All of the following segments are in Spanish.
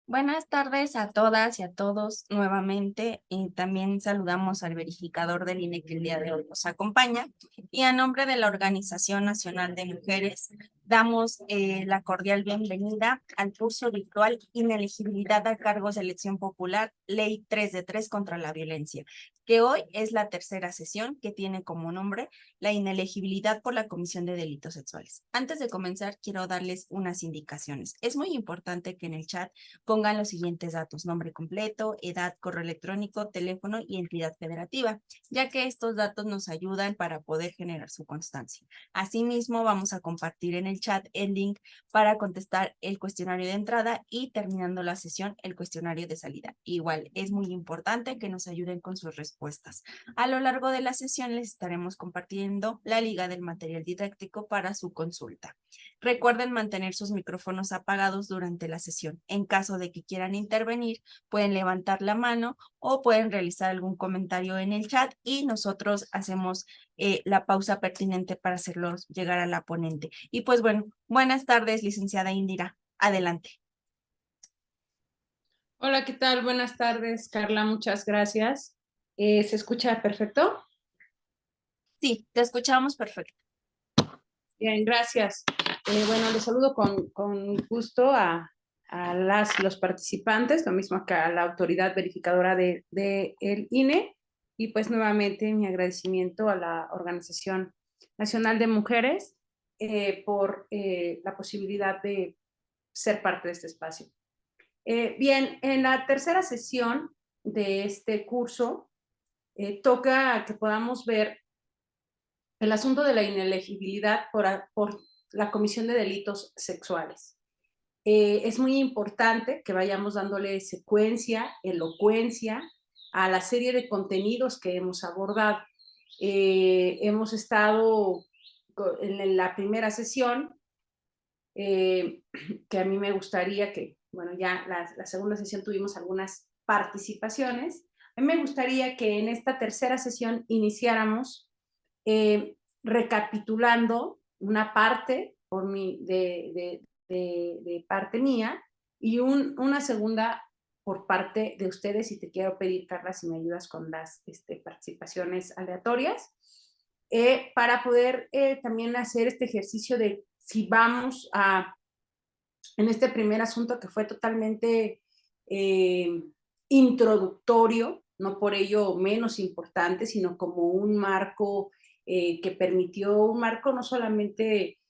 Buenas tardes a todas y a todos nuevamente. Y también saludamos al verificador del INE que el día de hoy nos acompaña. Y a nombre de la Organización Nacional de Mujeres, damos la cordial bienvenida al curso virtual Inelegibilidad a cargos de elección popular, Ley 3 de 3 contra la violencia, que hoy es la tercera sesión que tiene como nombre la inelegibilidad por la comisión de delitos sexuales. Antes de comenzar, quiero darles unas indicaciones. Es muy importante que en el chat pongan los siguientes datos: nombre completo, edad, correo electrónico, teléfono y entidad federativa, ya que estos datos nos ayudan para poder generar su constancia. Asimismo, vamos a compartir en el chat el link para contestar el cuestionario de entrada y, terminando la sesión, el cuestionario de salida. Igual, es muy importante que nos ayuden con sus respuestas. A lo largo de la sesión les estaremos compartiendo la liga del material didáctico para su consulta. Recuerden mantener sus micrófonos apagados durante la sesión. En caso de que quieran intervenir, pueden levantar la mano o pueden realizar algún comentario en el chat y nosotros hacemos la pausa pertinente para hacerlos llegar a la ponente. Y pues bueno, buenas tardes, licenciada Indira. Adelante. Hola, ¿qué tal? Buenas tardes, Carla, muchas gracias. ¿Se escucha perfecto? Sí, te escuchamos perfecto. Bien, gracias. Bueno, les saludo con gusto a los participantes, lo mismo que a la autoridad verificadora el INE, y pues nuevamente mi agradecimiento a la Organización Nacional de Mujeres por la posibilidad de ser parte de este espacio. Bien, en la tercera sesión de este curso toca que podamos ver el asunto de la inelegibilidad por la comisión de delitos sexuales. Es muy importante que vayamos dándole secuencia, elocuencia a la serie de contenidos que hemos abordado. Hemos estado en la primera sesión, que a mí me gustaría que, bueno, ya la segunda sesión tuvimos algunas participaciones. A mí me gustaría que en esta tercera sesión iniciáramos recapitulando una parte por mi, de parte mía y una segunda por parte de ustedes, y te quiero pedir, Carla, si me ayudas con las participaciones aleatorias, para poder también hacer este ejercicio de si vamos a, en este primer asunto que fue totalmente eh, introductorio, no por ello menos importante, sino como un marco que permitió, un marco no solamente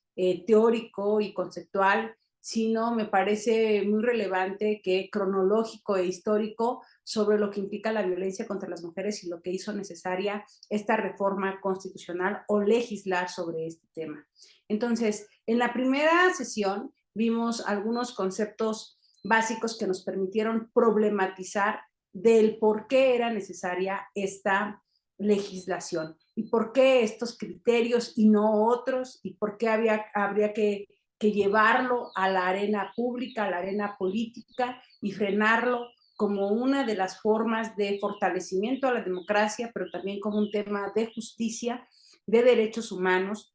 teórico y conceptual, sino me parece muy relevante que cronológico e histórico sobre lo que implica la violencia contra las mujeres y lo que hizo necesaria esta reforma constitucional o legislar sobre este tema. Entonces, en la primera sesión vimos algunos conceptos básicos que nos permitieron problematizar del por qué era necesaria esta legislación y por qué estos criterios y no otros, y por qué habría que llevarlo a la arena pública, a la arena política y frenarlo como una de las formas de fortalecimiento a la democracia, pero también como un tema de justicia, de derechos humanos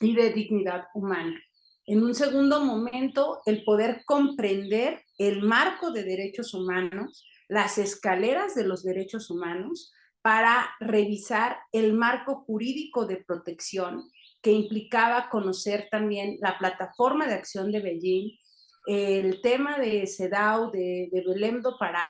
y de dignidad humana. En un segundo momento, el poder comprender el marco de derechos humanos, las escaleras de los derechos humanos, para revisar el marco jurídico de protección que implicaba conocer también la plataforma de acción de Beijing, el tema de CEDAW, de Belém do Pará,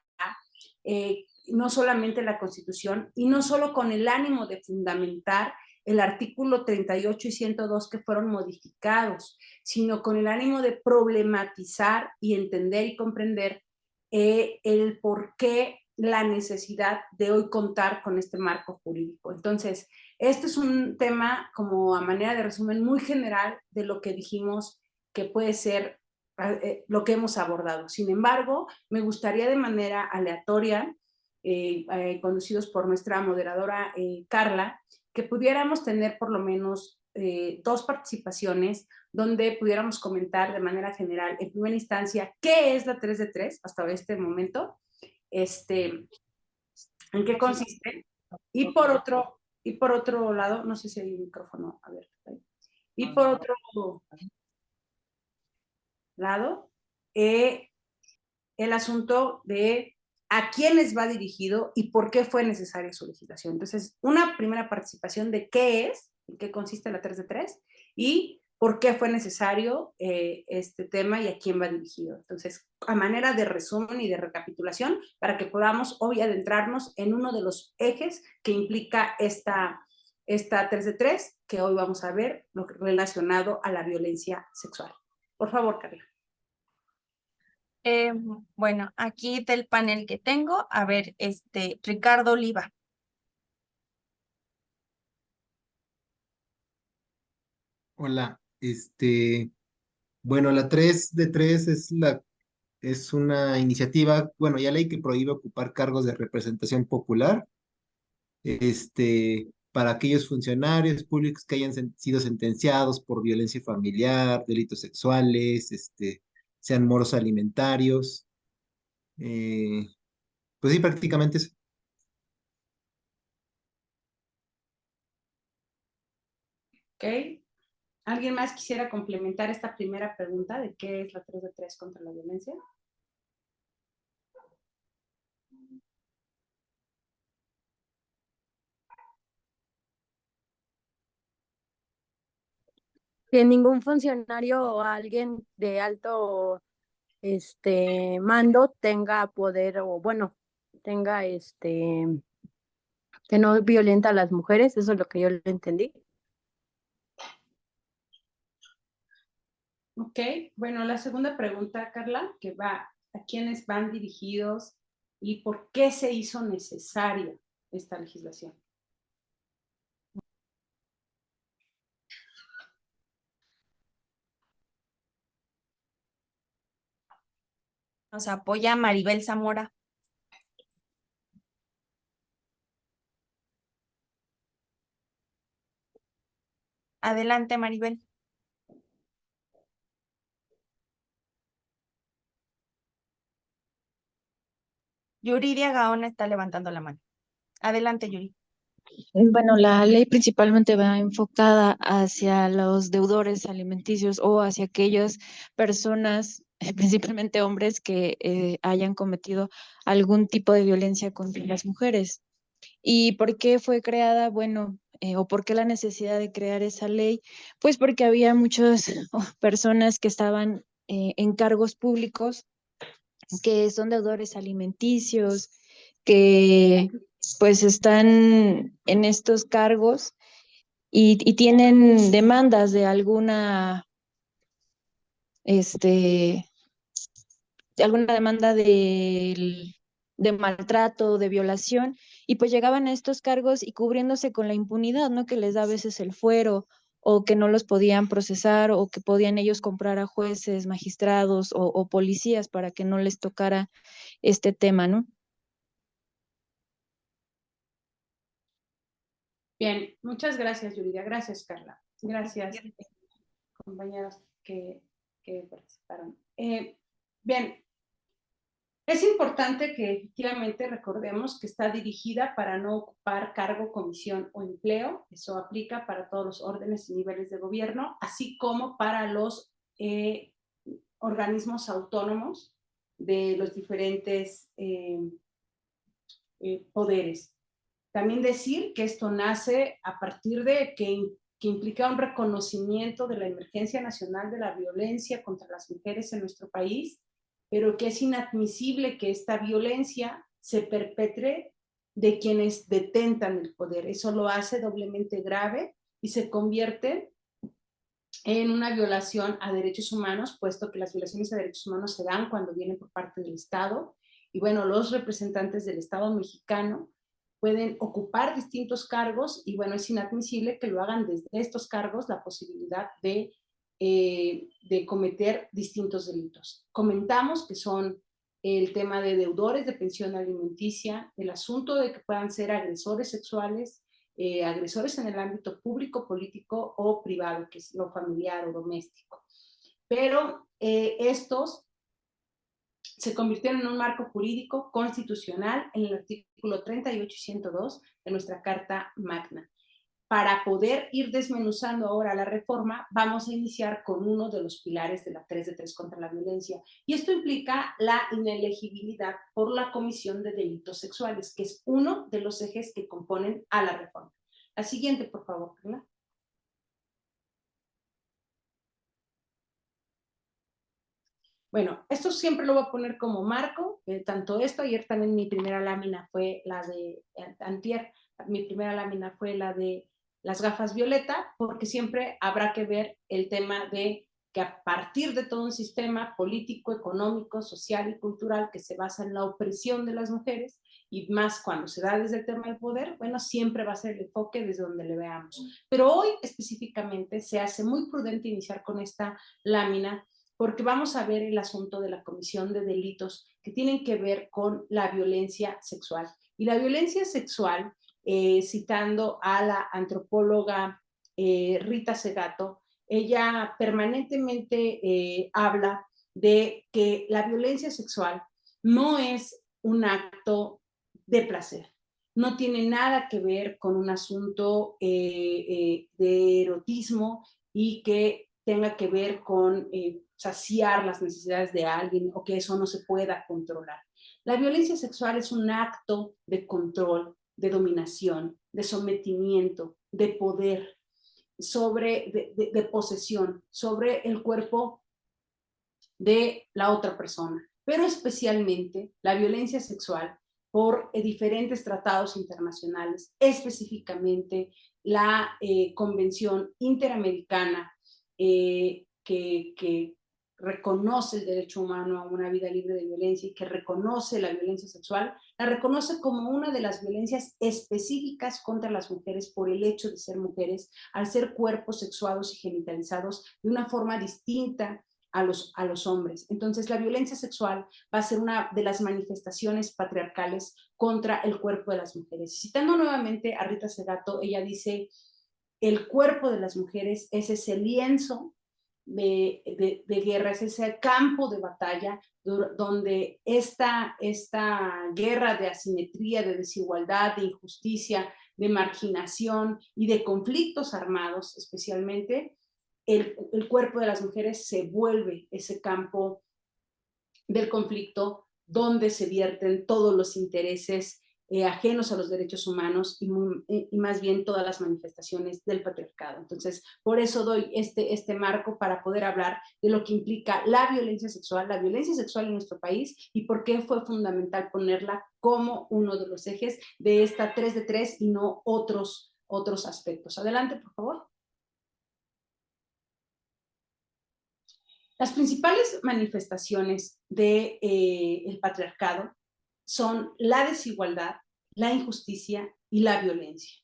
no solamente la Constitución, y no solo con el ánimo de fundamentar el artículo 38 y 102 que fueron modificados, sino con el ánimo de problematizar y entender y comprender el por qué la necesidad de hoy contar con este marco jurídico. Entonces, este es un tema, como a manera de resumen, muy general de lo que dijimos que puede ser lo que hemos abordado. Sin embargo, me gustaría de manera aleatoria, conducidos por nuestra moderadora Carla, que pudiéramos tener por lo menos dos participaciones donde pudiéramos comentar de manera general, en primera instancia, qué es la 3 de 3 hasta este momento, en qué consiste, y por otro lado, no sé si hay un micrófono abierto ahí, y por otro lado, el asunto de a quiénes va dirigido y por qué fue necesaria su legislación. Entonces, una primera participación de qué es, en qué consiste la 3 de 3 y por qué fue necesario este tema y a quién va dirigido. Entonces, a manera de resumen y de recapitulación, para que podamos hoy adentrarnos en uno de los ejes que implica esta 3 de 3, que hoy vamos a ver lo relacionado a la violencia sexual. Por favor, Carla. Eh, bueno, aquí del panel que tengo, a ver, Ricardo Oliva. Hola, bueno, la 3 de 3 es una iniciativa, bueno, ya ley que prohíbe ocupar cargos de representación popular, para aquellos funcionarios públicos que hayan sido sentenciados por violencia familiar, delitos sexuales, sean moros alimentarios, eh, pues sí, prácticamente eso. ¿Ok? ¿Alguien más quisiera complementar esta primera pregunta de qué es la 3 de 3 contra la violencia? Que ningún funcionario o alguien de alto mando tenga poder o bueno, tenga que no violenta a las mujeres, eso es lo que yo le entendí. Ok, bueno, la segunda pregunta, Carla, que va a quiénes van dirigidos y por qué se hizo necesaria esta legislación. Nos apoya Maribel Zamora. Adelante, Maribel. Yuridia Gaona está levantando la mano. Adelante, Yuri. Bueno, la ley principalmente va enfocada hacia los deudores alimenticios o hacia aquellas personas, principalmente hombres, que hayan cometido algún tipo de violencia contra las mujeres. ¿Y por qué fue creada? Bueno, o por qué la necesidad de crear esa ley, pues porque había muchas personas que estaban en cargos públicos que son deudores alimenticios, que pues están en estos cargos y tienen demandas de este, alguna demanda de maltrato, de violación, y pues llegaban a estos cargos y cubriéndose con la impunidad, ¿no? Que les da a veces el fuero, o que no los podían procesar, o que podían ellos comprar a jueces, magistrados o policías para que no les tocara este tema, ¿no? Bien, muchas gracias, Yuridia. Gracias, Carla. Gracias, compañeros que participaron. Bien, es importante que efectivamente recordemos que está dirigida para no ocupar cargo, comisión o empleo. Eso aplica para todos los órdenes y niveles de gobierno, así como para los organismos autónomos de los diferentes poderes. También decir que esto nace a partir de que implica un reconocimiento de la emergencia nacional de la violencia contra las mujeres en nuestro país, pero que es inadmisible que esta violencia se perpetre de quienes detentan el poder. Eso lo hace doblemente grave y se convierte en una violación a derechos humanos, puesto que las violaciones a derechos humanos se dan cuando vienen por parte del Estado. Y bueno, los representantes del Estado mexicano pueden ocupar distintos cargos y bueno, es inadmisible que lo hagan desde estos cargos la posibilidad de cometer distintos delitos. Comentamos que son el tema de deudores de pensión alimenticia, el asunto de que puedan ser agresores sexuales, agresores en el ámbito público, político o privado, que es lo familiar o doméstico. Pero estos se convirtieron en un marco jurídico constitucional en el artículo 38 y 102 de nuestra Carta Magna. para poder ir desmenuzando ahora la reforma, vamos a iniciar con uno de los pilares de la 3 de 3 contra la violencia. Y esto implica la inelegibilidad por la comisión de delitos sexuales, que es uno de los ejes que componen a la reforma. La siguiente, por favor, Carla. Bueno, esto siempre lo voy a poner como marco, tanto esto, ayer también mi primera lámina fue la de antier, mi primera lámina fue la de las gafas violeta, porque siempre habrá que ver el tema de que a partir de todo un sistema político, económico, social y cultural que se basa en la opresión de las mujeres, y más cuando se da desde el tema del poder, bueno, siempre va a ser el enfoque desde donde le veamos. Pero hoy específicamente se hace muy prudente iniciar con esta lámina, porque vamos a ver el asunto de la comisión de delitos que tienen que ver con la violencia sexual. Y la violencia sexual, citando a la antropóloga Rita Segato, ella permanentemente habla de que la violencia sexual no es un acto de placer, no tiene nada que ver con un asunto de erotismo y que tenga que ver con saciar las necesidades de alguien o que eso no se pueda controlar. La violencia sexual es un acto de control, de dominación, de sometimiento, de poder, de posesión sobre el cuerpo de la otra persona, pero especialmente la violencia sexual por diferentes tratados internacionales, específicamente la Convención Interamericana que reconoce el derecho humano a una vida libre de violencia y que reconoce la violencia sexual, la reconoce como una de las violencias específicas contra las mujeres por el hecho de ser mujeres, al ser cuerpos sexuados y genitalizados de una forma distinta a los hombres. Entonces, la violencia sexual va a ser una de las manifestaciones patriarcales contra el cuerpo de las mujeres. Citando nuevamente a Rita Segato, ella dice, el cuerpo de las mujeres es ese lienzo de guerra, es ese campo de batalla donde esta guerra de asimetría, de desigualdad, de injusticia, de marginación y de conflictos armados especialmente, el cuerpo de las mujeres se vuelve ese campo del conflicto donde se vierten todos los intereses ajenos a los derechos humanos y más bien todas las manifestaciones del patriarcado. Entonces, por eso doy este marco para poder hablar de lo que implica la violencia sexual en nuestro país y por qué fue fundamental ponerla como uno de los ejes de esta 3 de 3 y no otros aspectos. Adelante, por favor. Las principales manifestaciones del patriarcado son la desigualdad, la injusticia y la violencia.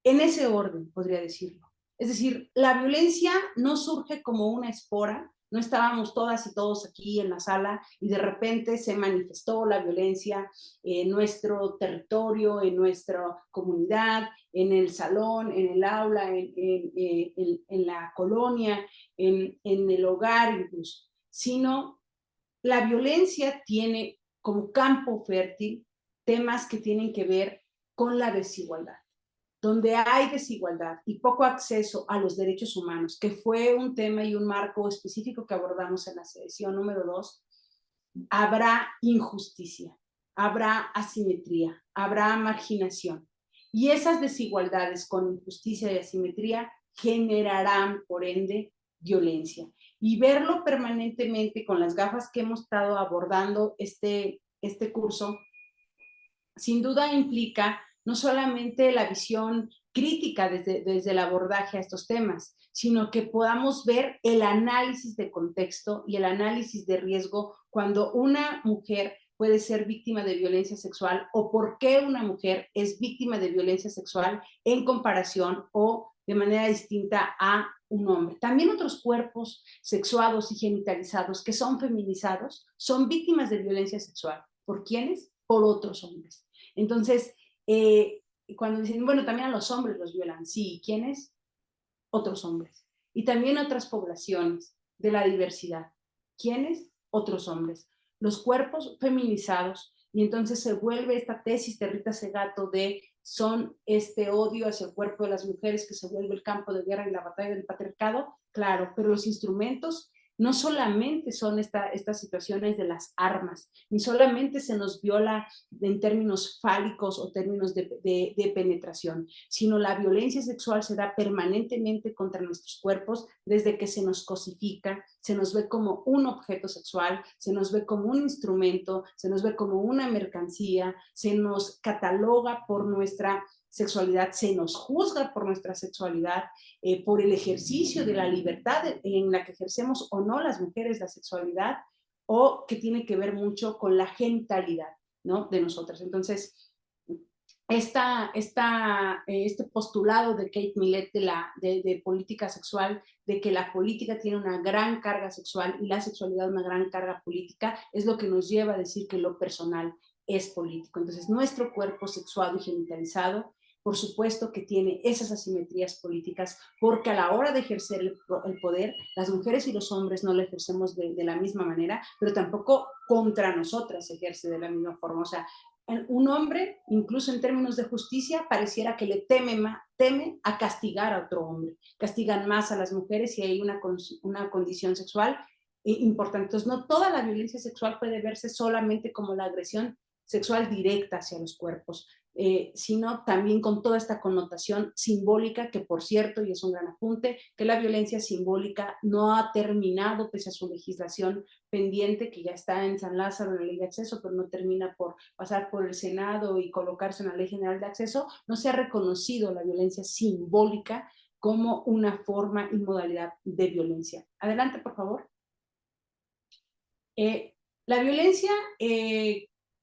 En ese orden, podría decirlo. Es decir, la violencia no surge como una espora, no estábamos todas y todos aquí en la sala y de repente se manifestó la violencia en nuestro territorio, en nuestra comunidad, en el salón, en el aula, en la colonia, en el hogar incluso, sino la violencia tiene como campo fértil temas que tienen que ver con la desigualdad. Donde hay desigualdad y poco acceso a los derechos humanos, que fue un tema y un marco específico que abordamos en la sesión número 2, habrá injusticia, habrá asimetría, habrá marginación. Y esas desigualdades con injusticia y asimetría generarán, por ende, violencia. Y verlo permanentemente con las gafas que hemos estado abordando este curso, sin duda implica no solamente la visión crítica desde el abordaje a estos temas, sino que podamos ver el análisis de contexto y el análisis de riesgo cuando una mujer puede ser víctima de violencia sexual o por qué una mujer es víctima de violencia sexual en comparación o de manera distinta a un hombre. También otros cuerpos sexuados y genitalizados que son feminizados son víctimas de violencia sexual. ¿Por quiénes? Por otros hombres. Entonces, cuando dicen, bueno, también a los hombres los violan. Sí, ¿quiénes? Otros hombres. Y también otras poblaciones de la diversidad. ¿Quiénes? Otros hombres. Los cuerpos feminizados. Y entonces se vuelve esta tesis de Rita Segato de son este odio hacia el cuerpo de las mujeres que se vuelve el campo de guerra y la batalla del patriarcado, claro, pero los instrumentos no solamente son estas situaciones de las armas, ni solamente se nos viola en términos fálicos o términos de penetración, sino la violencia sexual se da permanentemente contra nuestros cuerpos desde que se nos cosifica, se nos ve como un objeto sexual, se nos ve como un instrumento, se nos ve como una mercancía, se nos cataloga por nuestra sexualidad, se nos juzga por nuestra sexualidad, por el ejercicio de la libertad en la que ejercemos o no las mujeres la sexualidad, o que tiene que ver mucho con la genitalidad, ¿no? De nosotras. Entonces, este postulado de Kate Millett de política sexual, de que la política tiene una gran carga sexual y la sexualidad una gran carga política, es lo que nos lleva a decir que lo personal es político. Entonces, nuestro cuerpo sexuado y genitalizado, por supuesto que tiene esas asimetrías políticas, porque a la hora de ejercer el poder, las mujeres y los hombres no lo ejercemos de la misma manera, pero tampoco contra nosotras se ejerce de la misma forma. O sea, un hombre, incluso en términos de justicia, pareciera que le teme a castigar a otro hombre. Castigan más a las mujeres si hay una condición sexual importante. Entonces, no toda la violencia sexual puede verse solamente como la agresión sexual directa hacia los cuerpos, sino también con toda esta connotación simbólica, que por cierto, y es un gran apunte, que la violencia simbólica no ha terminado pese a su legislación pendiente, que ya está en San Lázaro, en la Ley de Acceso, pero no termina por pasar por el Senado y colocarse en la Ley General de Acceso. No se ha reconocido la violencia simbólica como una forma y modalidad de violencia. Adelante, por favor. La violencia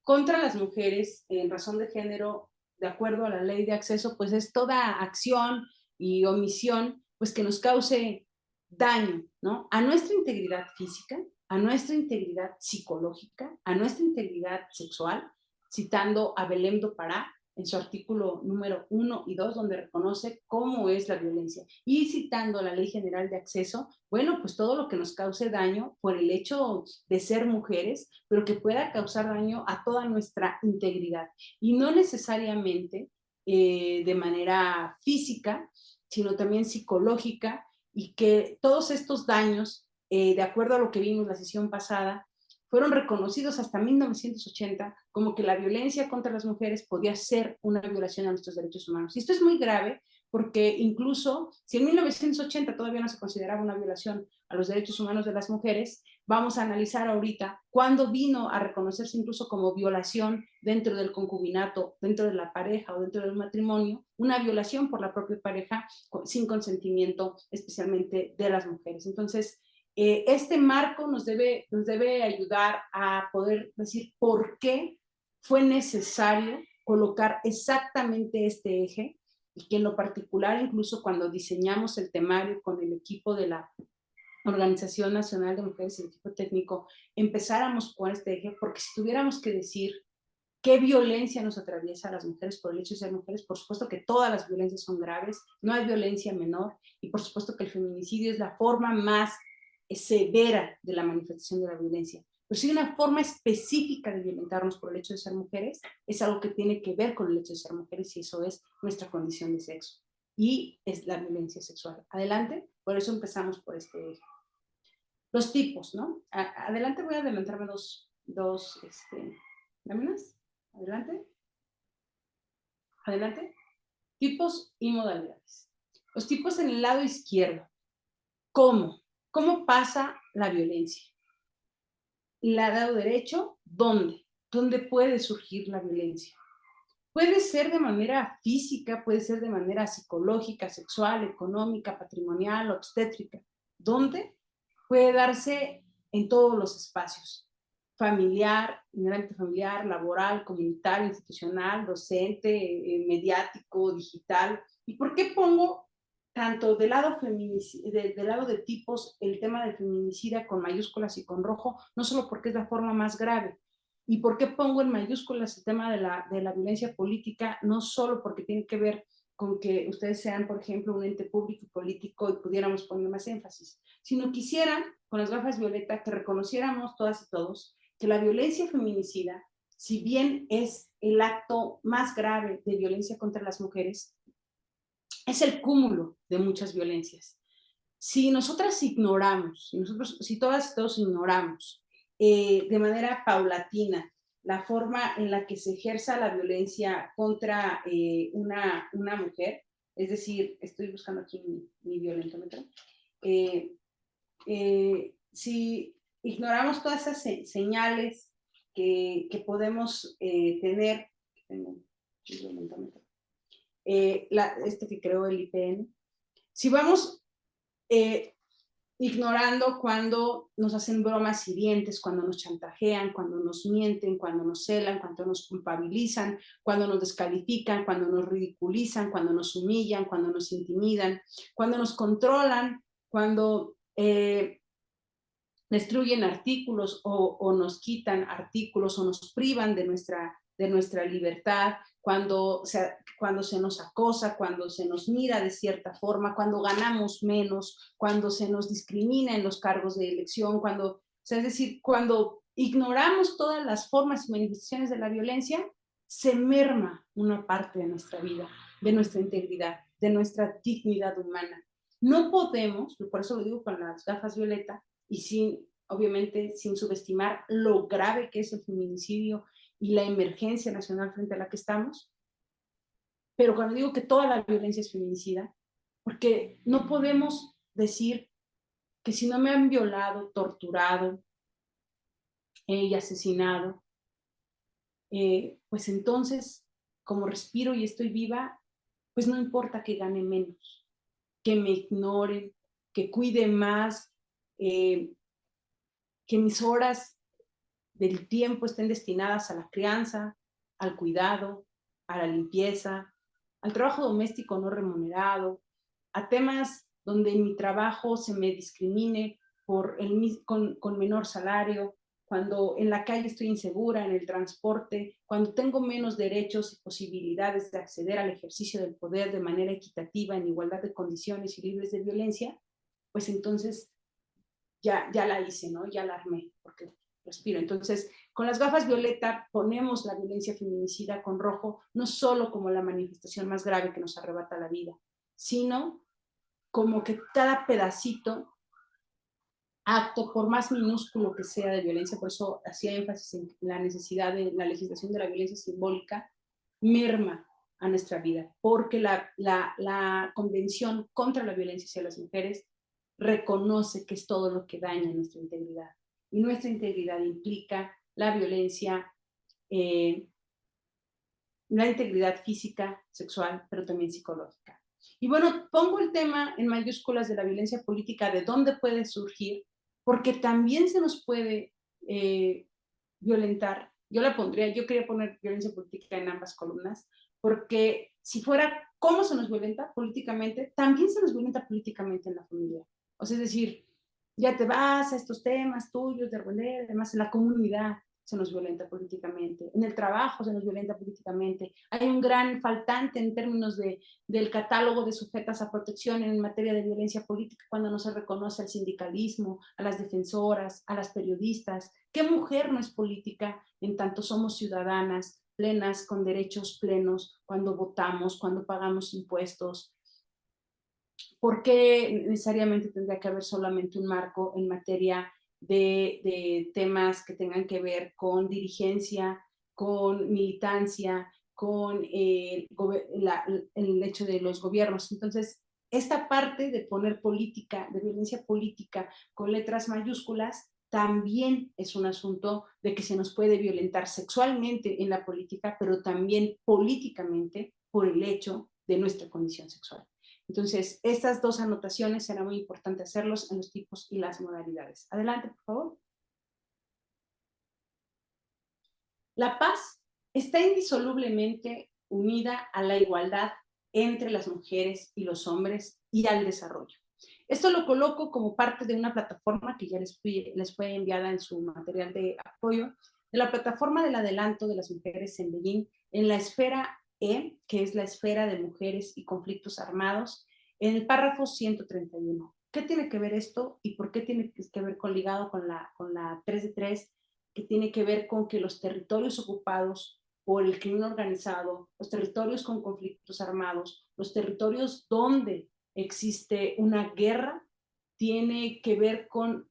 contra las mujeres en razón de género, de acuerdo a la Ley de Acceso, pues es toda acción y omisión pues que nos cause daño, ¿no? A nuestra integridad física, a nuestra integridad psicológica, a nuestra integridad sexual, citando a Belém do Pará en su artículo número 1 y 2, donde reconoce cómo es la violencia. Y citando la Ley General de Acceso, bueno, pues todo lo que nos cause daño por el hecho de ser mujeres, pero que pueda causar daño a toda nuestra integridad. Y no necesariamente de manera física, sino también psicológica, y que todos estos daños, de acuerdo a lo que vimos la sesión pasada, fueron reconocidos hasta 1980 como que la violencia contra las mujeres podía ser una violación a nuestros derechos humanos. Y esto es muy grave porque incluso si en 1980 todavía no se consideraba una violación a los derechos humanos de las mujeres, vamos a analizar ahorita cuándo vino a reconocerse incluso como violación dentro del concubinato, dentro de la pareja o dentro del matrimonio, una violación por la propia pareja sin consentimiento especialmente de las mujeres. Entonces, este marco nos debe ayudar a poder decir por qué fue necesario colocar exactamente este eje, y que en lo particular, incluso cuando diseñamos el temario con el equipo de la Organización Nacional de Mujeres y el equipo técnico, empezáramos con este eje, porque si tuviéramos que decir qué violencia nos atraviesa a las mujeres por el hecho de ser mujeres, por supuesto que todas las violencias son graves, no hay violencia menor, y por supuesto que el feminicidio es la forma más severa de la manifestación de la violencia. Pero si hay una forma específica de violentarnos por el hecho de ser mujeres, es algo que tiene que ver con el hecho de ser mujeres, y eso es nuestra condición de sexo. Y es la violencia sexual. Adelante, por eso empezamos por este eje. Los tipos, ¿no? Adelante, voy a adelantarme dos láminas. Adelante. Adelante. Tipos y modalidades. Los tipos en el lado izquierdo. ¿Cómo? ¿Cómo pasa la violencia? El lado derecho, ¿dónde? ¿Dónde puede surgir la violencia? Puede ser de manera física, puede ser de manera psicológica, sexual, económica, patrimonial, obstétrica. ¿Dónde? Puede darse en todos los espacios. Familiar, en el ámbito familiar, laboral, comunitario, institucional, docente, mediático, digital. ¿Y por qué pongo tanto del lado de tipos el tema del feminicida con mayúsculas y con rojo? No solo porque es la forma más grave. ¿Y por qué pongo en mayúsculas el tema de la violencia política? No solo porque tiene que ver con que ustedes sean, por ejemplo, un ente público y político y pudiéramos poner más énfasis, sino quisieran, con las gafas violeta, que reconociéramos todas y todos que la violencia feminicida si bien es el acto más grave de violencia contra las mujeres, es el cúmulo de muchas violencias. Si nosotras ignoramos, si todas y todos ignoramos de manera paulatina la forma en la que se ejerza la violencia contra una mujer, es decir, estoy buscando aquí mi violentómetro, si ignoramos todas esas señales que podemos tener, tengo un violentómetro, este que creó el IPN, si vamos ignorando cuando nos hacen bromas hirientes, cuando nos chantajean, cuando nos mienten, cuando nos celan, cuando nos culpabilizan, cuando nos descalifican, cuando nos ridiculizan, cuando nos humillan, cuando nos intimidan, cuando nos controlan, cuando destruyen artículos o nos quitan artículos o nos privan de nuestra libertad, cuando se nos acosa, cuando se nos mira de cierta forma, cuando ganamos menos, cuando se nos discrimina en los cargos de elección, es decir, cuando ignoramos todas las formas y manifestaciones de la violencia, se merma una parte de nuestra vida, de nuestra integridad, de nuestra dignidad humana. No podemos, por eso lo digo con las gafas violeta, y obviamente sin subestimar lo grave que es el feminicidio y la emergencia nacional frente a la que estamos, pero cuando digo que toda la violencia es feminicida, porque no podemos decir que si no me han violado, torturado y asesinado, pues entonces, como respiro y estoy viva, pues no importa que gane menos, que me ignoren, que cuide más, que mis horas del tiempo estén destinadas a la crianza, al cuidado, a la limpieza, al trabajo doméstico no remunerado, a temas donde en mi trabajo se me discrimine con menor salario, cuando en la calle estoy insegura, en el transporte, cuando tengo menos derechos y posibilidades de acceder al ejercicio del poder de manera equitativa, en igualdad de condiciones y libres de violencia, pues entonces ya la hice, ¿no? Ya la armé, porque respiro. Entonces, con las gafas violeta ponemos la violencia feminicida con rojo, no solo como la manifestación más grave que nos arrebata la vida, sino como que cada pedacito, acto, por más minúsculo que sea de violencia, por eso hacía énfasis en la necesidad de la legislación de la violencia simbólica, merma a nuestra vida, porque la Convención contra la Violencia hacia las Mujeres reconoce que es todo lo que daña nuestra integridad. Y nuestra integridad implica la violencia, la integridad física, sexual, pero también psicológica. Y bueno, pongo el tema en mayúsculas de la violencia política, de dónde puede surgir, porque también se nos puede violentar. Yo quería poner violencia política en ambas columnas, porque si fuera cómo se nos violenta políticamente, también se nos violenta políticamente en la familia. O sea, es decir, ya te vas a estos temas tuyos de argüender, además en la comunidad se nos violenta políticamente, en el trabajo se nos violenta políticamente. Hay un gran faltante en términos del catálogo de sujetas a protección en materia de violencia política cuando no se reconoce al sindicalismo, a las defensoras, a las periodistas. ¿Qué mujer no es política en tanto somos ciudadanas plenas, con derechos plenos, cuando votamos, cuando pagamos impuestos? ¿Por qué necesariamente tendría que haber solamente un marco en materia de temas que tengan que ver con dirigencia, con militancia, con el hecho de los gobiernos? Entonces, esta parte de poner política, de violencia política con letras mayúsculas, también es un asunto de que se nos puede violentar sexualmente en la política, pero también políticamente por el hecho de nuestra condición sexual. Entonces, estas dos anotaciones será muy importante hacerlos en los tipos y las modalidades. Adelante, por favor. La paz está indisolublemente unida a la igualdad entre las mujeres y los hombres y al desarrollo. Esto lo coloco como parte de una plataforma que ya les fue enviada en su material de apoyo, de la plataforma del adelanto de las mujeres en Beijing, en la esfera E, que es la esfera de mujeres y conflictos armados, en el párrafo 131. ¿Qué tiene que ver esto y por qué tiene que ver ligado con la 3 de 3 que tiene que ver con que los territorios ocupados por el crimen organizado, los territorios con conflictos armados, los territorios donde existe una guerra, tiene que ver con,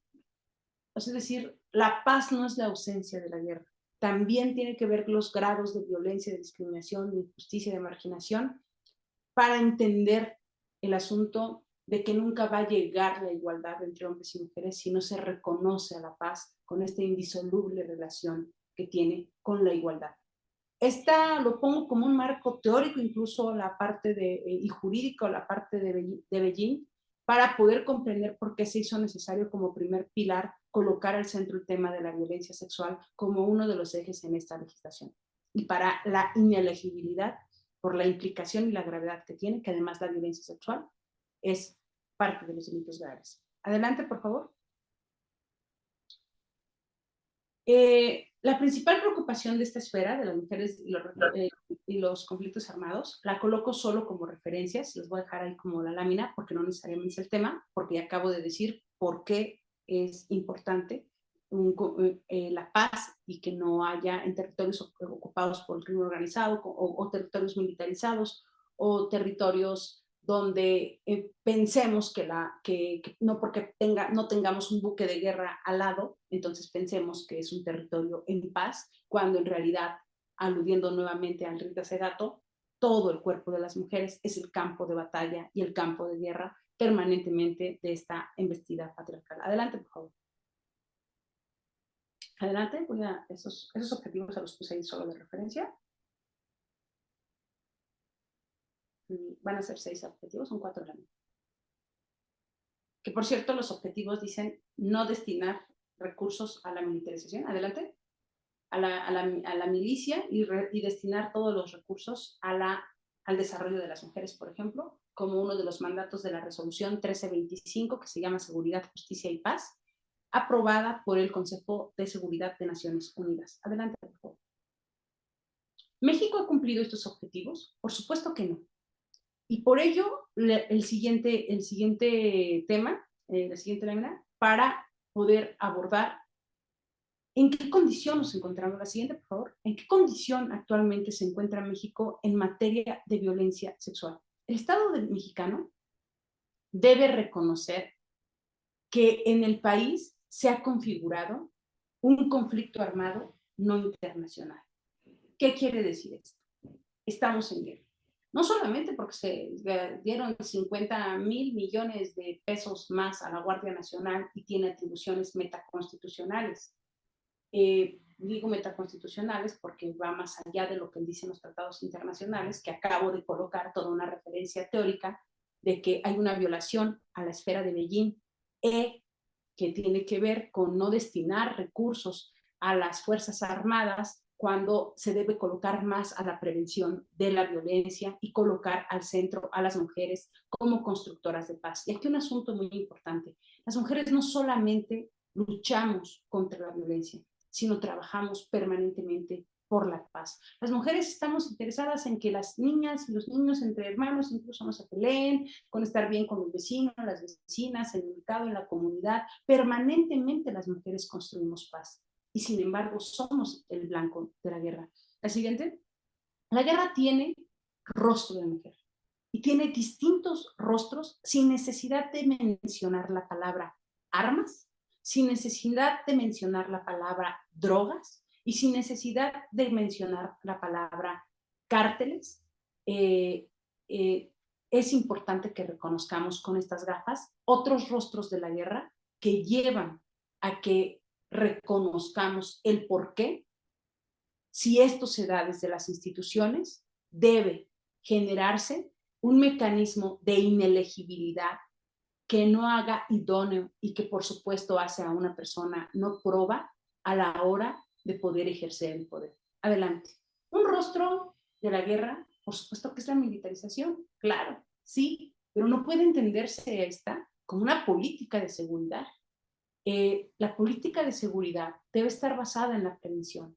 es decir, la paz no es la ausencia de la guerra. También tiene que ver los grados de violencia, de discriminación, de injusticia, de marginación, para entender el asunto de que nunca va a llegar la igualdad entre hombres y mujeres si no se reconoce a la paz con esta indisoluble relación que tiene con la igualdad. Esta lo pongo como un marco teórico, incluso la parte y jurídico, la parte de Beijing, para poder comprender por qué se hizo necesario como primer pilar colocar al centro el tema de la violencia sexual como uno de los ejes en esta legislación. Y para la inelegibilidad, por la implicación y la gravedad que tiene, que además la violencia sexual es parte de los delitos graves. Adelante, por favor. La principal preocupación de esta esfera de las mujeres y los conflictos armados, la coloco solo como referencias, les voy a dejar ahí como la lámina porque no necesariamente es el tema, porque ya acabo de decir por qué es importante la paz y que no haya en territorios ocupados por el crimen organizado o territorios militarizados o territorios donde pensemos que no porque no tengamos un buque de guerra al lado, entonces pensemos que es un territorio en paz, cuando en realidad, aludiendo nuevamente al Rita Segato, todo el cuerpo de las mujeres es el campo de batalla y el campo de guerra permanentemente de esta embestida patriarcal. Adelante, por favor. Adelante, esos objetivos se los puse ahí solo de referencia. Van a ser 6 objetivos, son 4 años. Que por cierto, los objetivos dicen no destinar recursos a la militarización, adelante, a la milicia y destinar todos los recursos al desarrollo de las mujeres, por ejemplo, como uno de los mandatos de la resolución 1325, que se llama Seguridad, Justicia y Paz, aprobada por el Consejo de Seguridad de Naciones Unidas. Adelante, por favor. ¿México ha cumplido estos objetivos? Por supuesto que no. Y por ello, el siguiente tema, la siguiente lámina, para poder abordar en qué condición nos encontramos. La siguiente, por favor. ¿En qué condición actualmente se encuentra México en materia de violencia sexual? El Estado mexicano debe reconocer que en el país se ha configurado un conflicto armado no internacional. ¿Qué quiere decir esto? Estamos en guerra. No solamente porque se dieron 50,000 millones de pesos más a la Guardia Nacional y tiene atribuciones metaconstitucionales. Digo metaconstitucionales porque va más allá de lo que dicen los tratados internacionales, que acabo de colocar toda una referencia teórica de que hay una violación a la esfera de Beijing, que tiene que ver con no destinar recursos a las Fuerzas Armadas cuando se debe colocar más a la prevención de la violencia y colocar al centro a las mujeres como constructoras de paz. Y aquí un asunto muy importante. Las mujeres no solamente luchamos contra la violencia, sino trabajamos permanentemente por la paz. Las mujeres estamos interesadas en que las niñas y los niños entre hermanos incluso no se peleen, con estar bien con los vecinos, las vecinas, en el mercado, en la comunidad. Permanentemente las mujeres construimos paz. Y sin embargo somos el blanco de la guerra. La siguiente. La guerra tiene rostro de mujer y tiene distintos rostros sin necesidad de mencionar la palabra armas, sin necesidad de mencionar la palabra drogas y sin necesidad de mencionar la palabra cárteles. Es importante que reconozcamos con estas gafas otros rostros de la guerra que llevan a que reconozcamos el por qué. Si esto se da desde las instituciones, debe generarse un mecanismo de inelegibilidad que no haga idóneo y que por supuesto hace a una persona no proba a la hora de poder ejercer el poder. Adelante. Un rostro de la guerra, por supuesto que es la militarización, claro, sí, pero no puede entenderse esta como una política de seguridad. La política de seguridad debe estar basada en la prevención.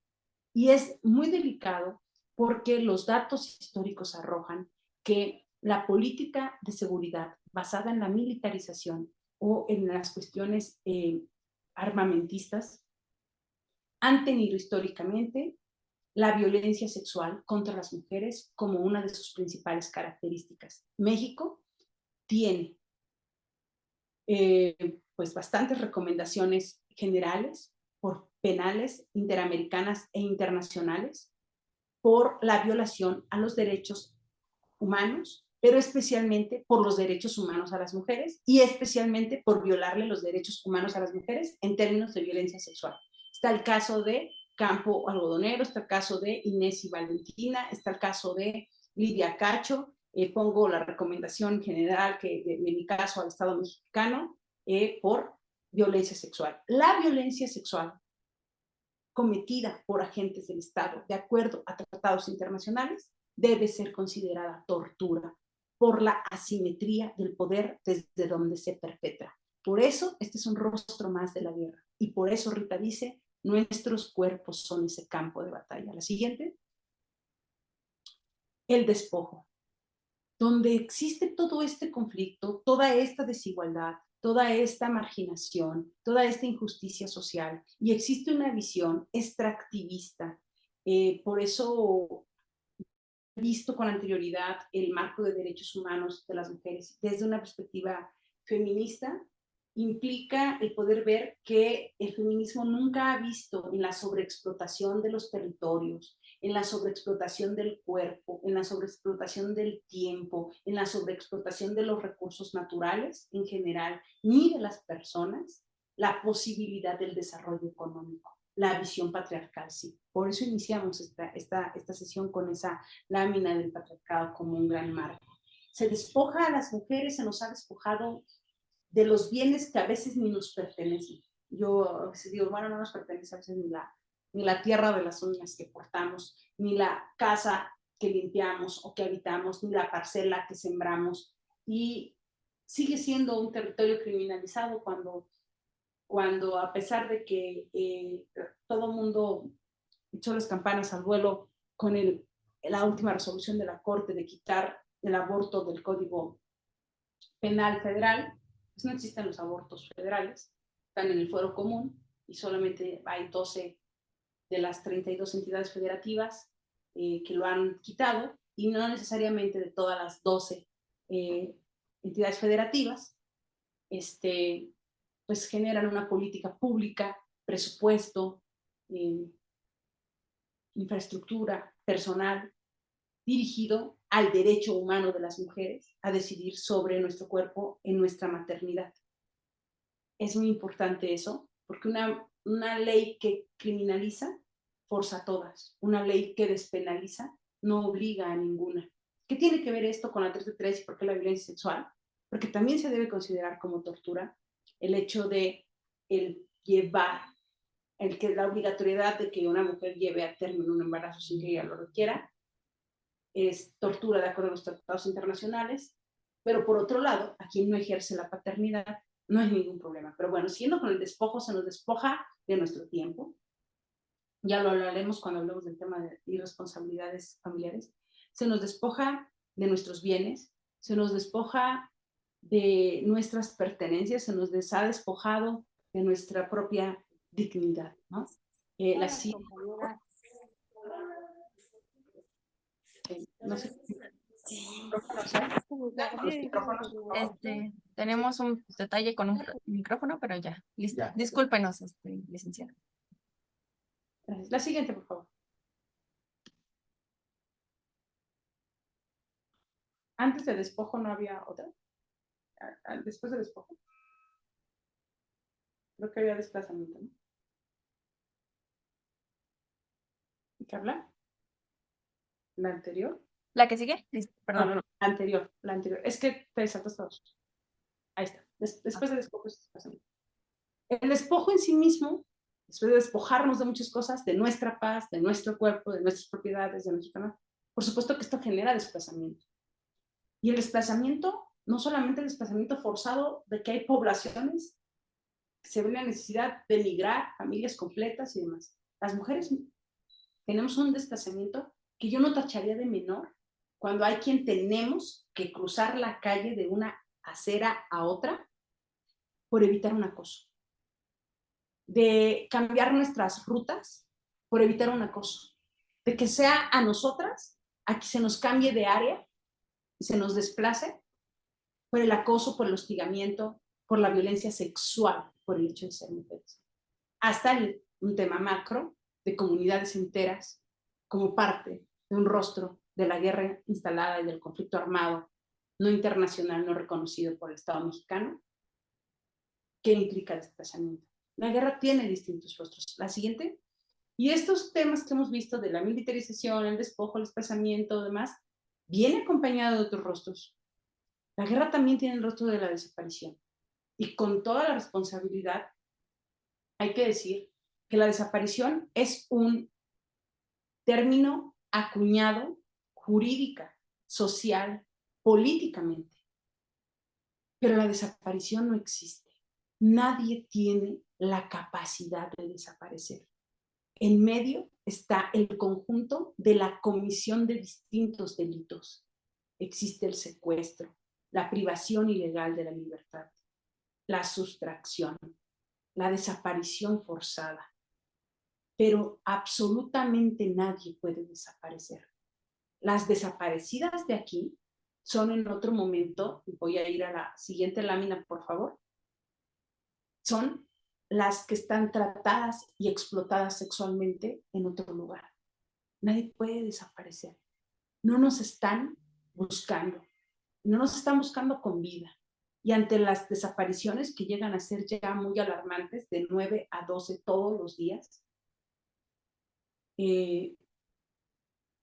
Y es muy delicado porque los datos históricos arrojan que la política de seguridad basada en la militarización o en las cuestiones armamentistas han tenido históricamente la violencia sexual contra las mujeres como una de sus principales características. México tiene pues bastantes recomendaciones generales por penales interamericanas e internacionales por la violación a los derechos humanos, pero especialmente por los derechos humanos a las mujeres y especialmente por violarle los derechos humanos a las mujeres en términos de violencia sexual. Está el caso de Campo Algodonero, está el caso de Inés y Valentina, está el caso de Lidia Cacho, pongo la recomendación general que de mi caso al Estado mexicano por violencia sexual. La violencia sexual cometida por agentes del Estado, de acuerdo a tratados internacionales, debe ser considerada tortura por la asimetría del poder desde donde se perpetra. Por eso, este es un rostro más de la guerra. Y por eso Rita dice, nuestros cuerpos son ese campo de batalla. La siguiente, el despojo. Donde existe todo este conflicto, toda esta desigualdad, toda esta marginación, toda esta injusticia social, y existe una visión extractivista. Por eso he visto con anterioridad el marco de derechos humanos de las mujeres desde una perspectiva feminista, implica el poder ver que el feminismo nunca ha visto en la sobreexplotación de los territorios, en la sobreexplotación del cuerpo, en la sobreexplotación del tiempo, en la sobreexplotación de los recursos naturales en general, ni de las personas, la posibilidad del desarrollo económico. La visión patriarcal, sí. Por eso iniciamos esta sesión con esa lámina del patriarcado como un gran marco. Se despoja a las mujeres, se nos ha despojado de los bienes que a veces ni nos pertenecen. Yo digo, bueno, no nos pertenece a veces ni la tierra de las uñas que portamos, ni la casa que limpiamos o que habitamos, ni la parcela que sembramos. Y sigue siendo un territorio criminalizado cuando a pesar de que todo el mundo echó las campanas al vuelo con la última resolución de la Corte de quitar el aborto del Código Penal Federal, pues no existen los abortos federales, están en el fuero común y solamente hay 12 de las 32 entidades federativas que lo han quitado y no necesariamente de todas las 12 entidades federativas, pues generan una política pública, presupuesto, infraestructura, personal, dirigido al derecho humano de las mujeres a decidir sobre nuestro cuerpo en nuestra maternidad. Es muy importante eso, porque una ley que criminaliza forza a todas, una ley que despenaliza no obliga a ninguna. ¿Qué tiene que ver esto con la 3 de 3 y por qué la violencia sexual? Porque también se debe considerar como tortura el hecho de llevar, la obligatoriedad de que una mujer lleve a término un embarazo sin que ella lo requiera, es tortura de acuerdo a los tratados internacionales, pero por otro lado, a quien no ejerce la paternidad no hay ningún problema. Pero bueno, siguiendo con el despojo, se nos despoja de nuestro tiempo, ya lo hablaremos cuando hablemos del tema de irresponsabilidades familiares, se nos despoja de nuestros bienes, se nos despoja de nuestras pertenencias, se nos ha despojado de nuestra propia dignidad, ¿no? La siguiente, no sé. Tenemos un detalle con un micrófono, pero ya, listo. Discúlpenos, licenciada. La siguiente, por favor. Antes de despojo no había otra. Después de despojo. Creo que había desplazamiento, ¿no? ¿Carla? ¿La anterior? ¿La que sigue? Listo, perdón. No, la anterior, la anterior. Es que te saltas todos. Ahí está. Después de despojo es desplazamiento. El despojo en sí mismo, después de despojarnos de muchas cosas, de nuestra paz, de nuestro cuerpo, de nuestras propiedades, de nuestro canal, por supuesto que esto genera desplazamiento. Y el desplazamiento, no solamente el desplazamiento forzado de que hay poblaciones, se ve la necesidad de migrar, familias completas y demás. Las mujeres tenemos un desplazamiento que yo no tacharía de menor cuando hay quien tenemos que cruzar la calle de una acera a otra por evitar un acoso. de cambiar nuestras rutas por evitar un acoso, de que sea a nosotras a que se nos cambie de área y se nos desplace por el acoso, por el hostigamiento, por la violencia sexual, por el hecho de ser mujeres. Hasta un tema macro de comunidades enteras como parte de un rostro de la guerra instalada y del conflicto armado no internacional, no reconocido por el Estado mexicano, que implica el desplazamiento. La guerra tiene distintos rostros. La siguiente. Y estos temas que hemos visto de la militarización, el despojo, el desplazamiento, demás, viene acompañado de otros rostros. La guerra también tiene el rostro de la desaparición. Y con toda la responsabilidad, hay que decir que la desaparición es un término acuñado jurídica, social, políticamente. Pero la desaparición no existe. Nadie tiene la capacidad de desaparecer. En medio está el conjunto de la comisión de distintos delitos. Existe el secuestro, la privación ilegal de la libertad, la sustracción, la desaparición forzada. Pero absolutamente nadie puede desaparecer. Las desaparecidas de aquí son en otro momento, voy a ir a la siguiente lámina, por favor, son las que están tratadas y explotadas sexualmente en otro lugar. Nadie puede desaparecer. No nos están buscando. No nos están buscando con vida. Y ante las desapariciones que llegan a ser ya muy alarmantes, de 9 a 12 todos los días,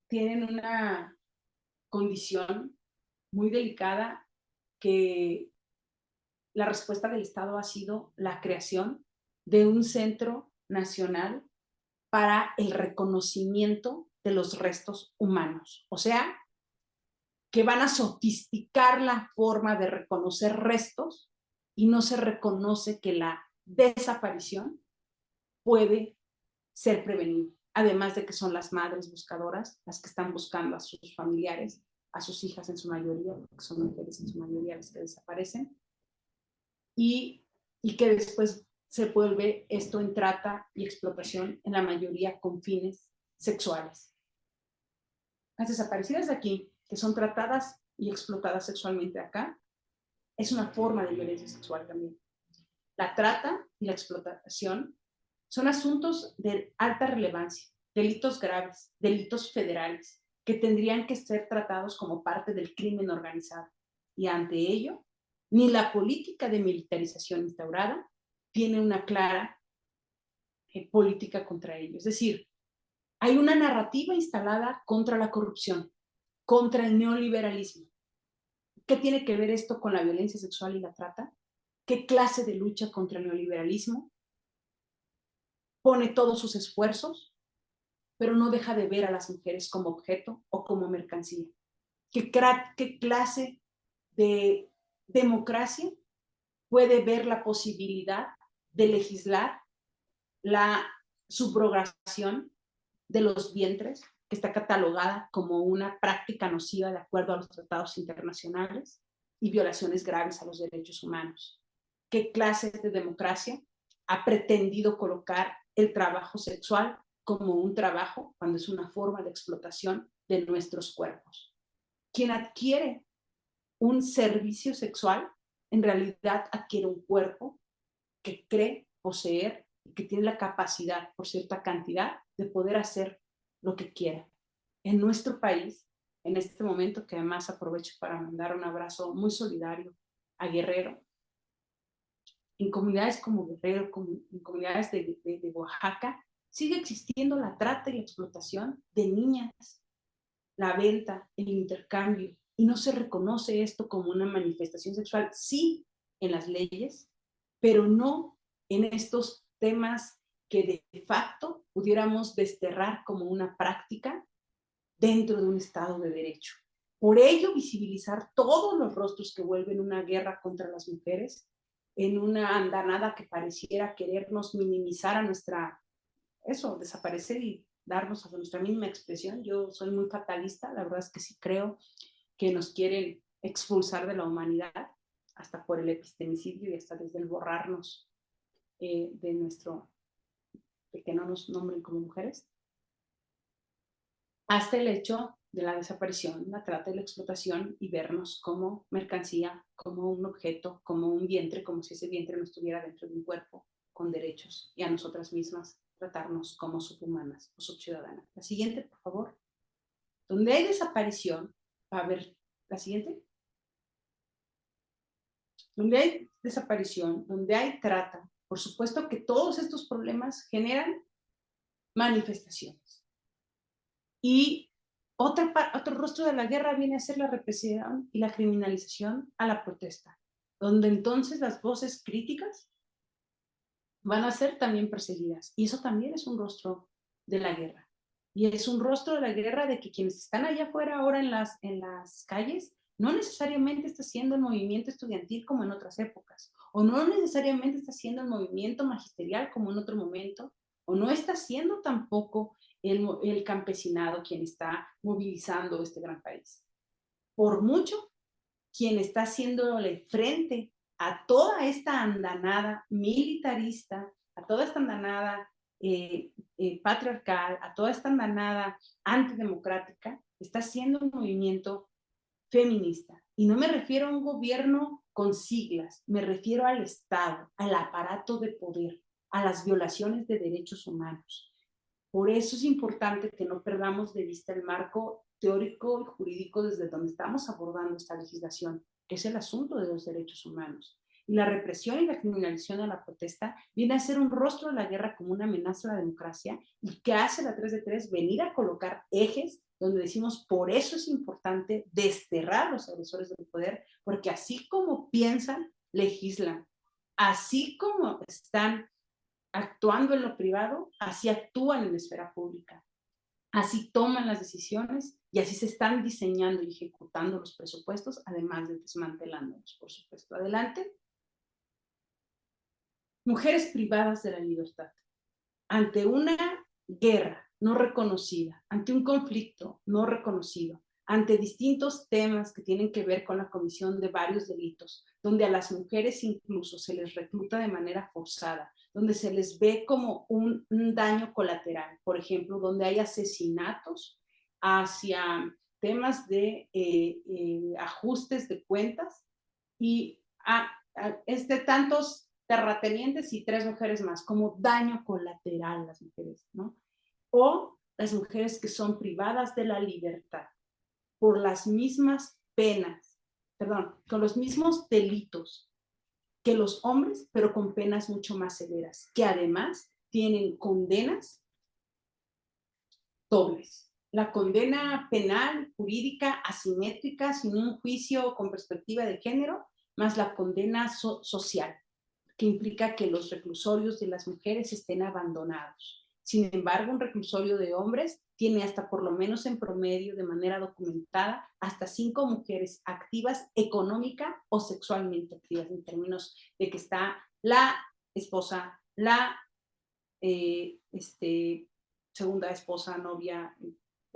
tienen una condición muy delicada que la respuesta del Estado ha sido la creación de un centro nacional para el reconocimiento de los restos humanos. O sea, que van a sofisticar la forma de reconocer restos y no se reconoce que la desaparición puede ser prevenida. Además de que son las madres buscadoras las que están buscando a sus familiares, a sus hijas en su mayoría, porque son mujeres en su mayoría las que desaparecen, y que después se vuelve esto en trata y explotación, en la mayoría con fines sexuales. Las desaparecidas de aquí, que son tratadas y explotadas sexualmente acá, es una forma de violencia sexual también. La trata y la explotación son asuntos de alta relevancia, delitos graves, delitos federales, que tendrían que ser tratados como parte del crimen organizado. Y ante ello, ni la política de militarización instaurada tiene una clara política contra ello. Es decir, hay una narrativa instalada contra la corrupción, contra el neoliberalismo. ¿Qué tiene que ver esto con la violencia sexual y la trata? ¿Qué clase de lucha contra el neoliberalismo pone todos sus esfuerzos, pero no deja de ver a las mujeres como objeto o como mercancía? ¿Qué clase de democracia puede ver la posibilidad de legislar la subrogación de los vientres, que está catalogada como una práctica nociva de acuerdo a los tratados internacionales y violaciones graves a los derechos humanos? ¿Qué clase de democracia ha pretendido colocar el trabajo sexual como un trabajo cuando es una forma de explotación de nuestros cuerpos? Quien adquiere un servicio sexual en realidad adquiere un cuerpo que cree poseer y que tiene la capacidad por cierta cantidad de poder hacer lo que quiera. En nuestro país, en este momento, que además aprovecho para mandar un abrazo muy solidario a Guerrero, en comunidades como Guerrero, en comunidades de Oaxaca, sigue existiendo la trata y la explotación de niñas, la venta, el intercambio, y no se reconoce esto como una manifestación sexual, sí en las leyes, pero no en estos temas que de facto pudiéramos desterrar como una práctica dentro de un Estado de Derecho. Por ello, visibilizar todos los rostros que vuelven una guerra contra las mujeres en una andanada que pareciera querernos minimizar a nuestra, eso, desaparecer y darnos a nuestra mínima expresión. Yo soy muy fatalista, la verdad es que sí creo que nos quieren expulsar de la humanidad, hasta por el epistemicidio y hasta desde el borrarnos de nuestro de que no nos nombren como mujeres, hasta el hecho de la desaparición, la trata y la explotación y vernos como mercancía, como un objeto, como un vientre, como si ese vientre no estuviera dentro de un cuerpo con derechos, y a nosotras mismas tratarnos como subhumanas o subciudadanas. La siguiente, por favor. Donde hay desaparición, va a haber la siguiente. Donde hay desaparición, donde hay trata, por supuesto que todos estos problemas generan manifestaciones. Y otro rostro de la guerra viene a ser la represión y la criminalización a la protesta, donde entonces las voces críticas van a ser también perseguidas. Y eso también es un rostro de la guerra. Y es un rostro de la guerra de que quienes están allá afuera ahora en las calles no necesariamente está haciendo el movimiento estudiantil como en otras épocas, o no necesariamente está haciendo el movimiento magisterial como en otro momento, o no está haciendo tampoco el campesinado quien está movilizando este gran país. Por mucho, quien está haciéndole frente a toda esta andanada militarista, a toda esta andanada patriarcal, a toda esta andanada antidemocrática, está haciendo un movimiento feminista. Y no me refiero a un gobierno con siglas, me refiero al Estado, al aparato de poder, a las violaciones de derechos humanos. Por eso es importante que no perdamos de vista el marco teórico y jurídico desde donde estamos abordando esta legislación, que es el asunto de los derechos humanos. Y la represión y la criminalización a la protesta viene a ser un rostro de la guerra como una amenaza a la democracia, y que hace la 3 de 3 venir a colocar ejes donde decimos por eso es importante desterrar a los agresores del poder, porque así como piensan, legislan, así como están actuando en lo privado, así actúan en la esfera pública, así toman las decisiones y así se están diseñando y ejecutando los presupuestos, además de desmantelándolos, por supuesto. Adelante. Mujeres privadas de la libertad. Ante una guerra no reconocida, ante un conflicto no reconocido, ante distintos temas que tienen que ver con la comisión de varios delitos, donde a las mujeres incluso se les recluta de manera forzada, donde se les ve como un daño colateral, por ejemplo, donde hay asesinatos hacia temas de ajustes de cuentas y tantos terratenientes y 3 mujeres más, como daño colateral las mujeres, ¿no? O las mujeres que son privadas de la libertad por las mismas penas, perdón, con los mismos delitos que los hombres, pero con penas mucho más severas, que además tienen condenas dobles. La condena penal, jurídica, asimétrica, sin un juicio con perspectiva de género, más la condena social, que implica que los reclusorios de las mujeres estén abandonados. Sin embargo, un reclusorio de hombres tiene hasta por lo menos en promedio, de manera documentada, hasta 5 mujeres activas económica o sexualmente activas, en términos de que está la esposa, la segunda esposa, novia,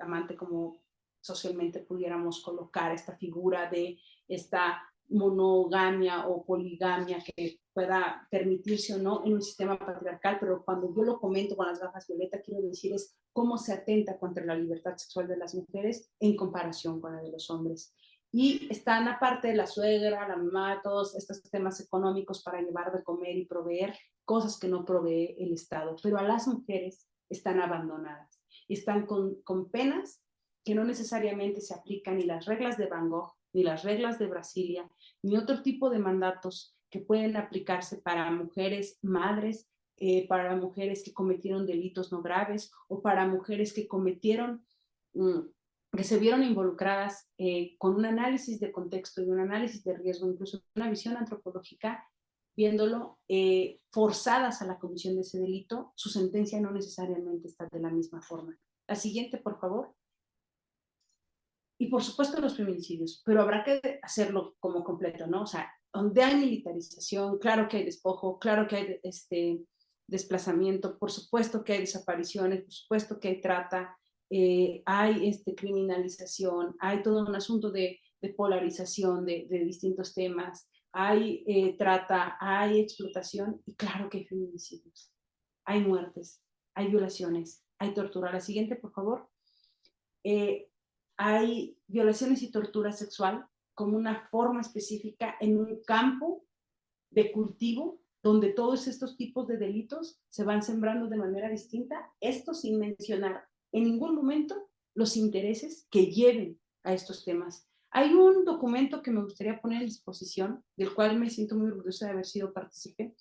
amante, como socialmente pudiéramos colocar esta figura de esta monogamia o poligamia que pueda permitirse o no en un sistema patriarcal, pero cuando yo lo comento con las gafas violeta, quiero decir es cómo se atenta contra la libertad sexual de las mujeres en comparación con la de los hombres. Y están aparte de la suegra, la mamá, todos estos temas económicos para llevar de comer y proveer cosas que no provee el Estado, pero a las mujeres están abandonadas, están con penas que no necesariamente se aplican ni las reglas de Van Gogh, ni las reglas de Brasilia, ni otro tipo de mandatos que pueden aplicarse para mujeres madres, para mujeres que cometieron delitos no graves o para mujeres que cometieron, que se vieron involucradas con un análisis de contexto y un análisis de riesgo, incluso una visión antropológica, viéndolo forzadas a la comisión de ese delito, su sentencia no necesariamente está de la misma forma. La siguiente, por favor. Y por supuesto los feminicidios, pero habrá que hacerlo como completo, ¿no? O sea, donde hay militarización, claro que hay despojo, claro que hay desplazamiento, por supuesto que hay desapariciones, por supuesto que hay trata, hay criminalización, hay todo un asunto de polarización de distintos temas, hay trata, hay explotación y claro que hay feminicidios, hay muertes. hay violaciones, hay tortura. La siguiente, por favor. Hay violaciones y tortura sexual como una forma específica en un campo de cultivo donde todos estos tipos de delitos se van sembrando de manera distinta, esto sin mencionar en ningún momento los intereses que lleven a estos temas. Hay un documento que me gustaría poner en disposición, del cual me siento muy orgullosa de haber sido partícipe,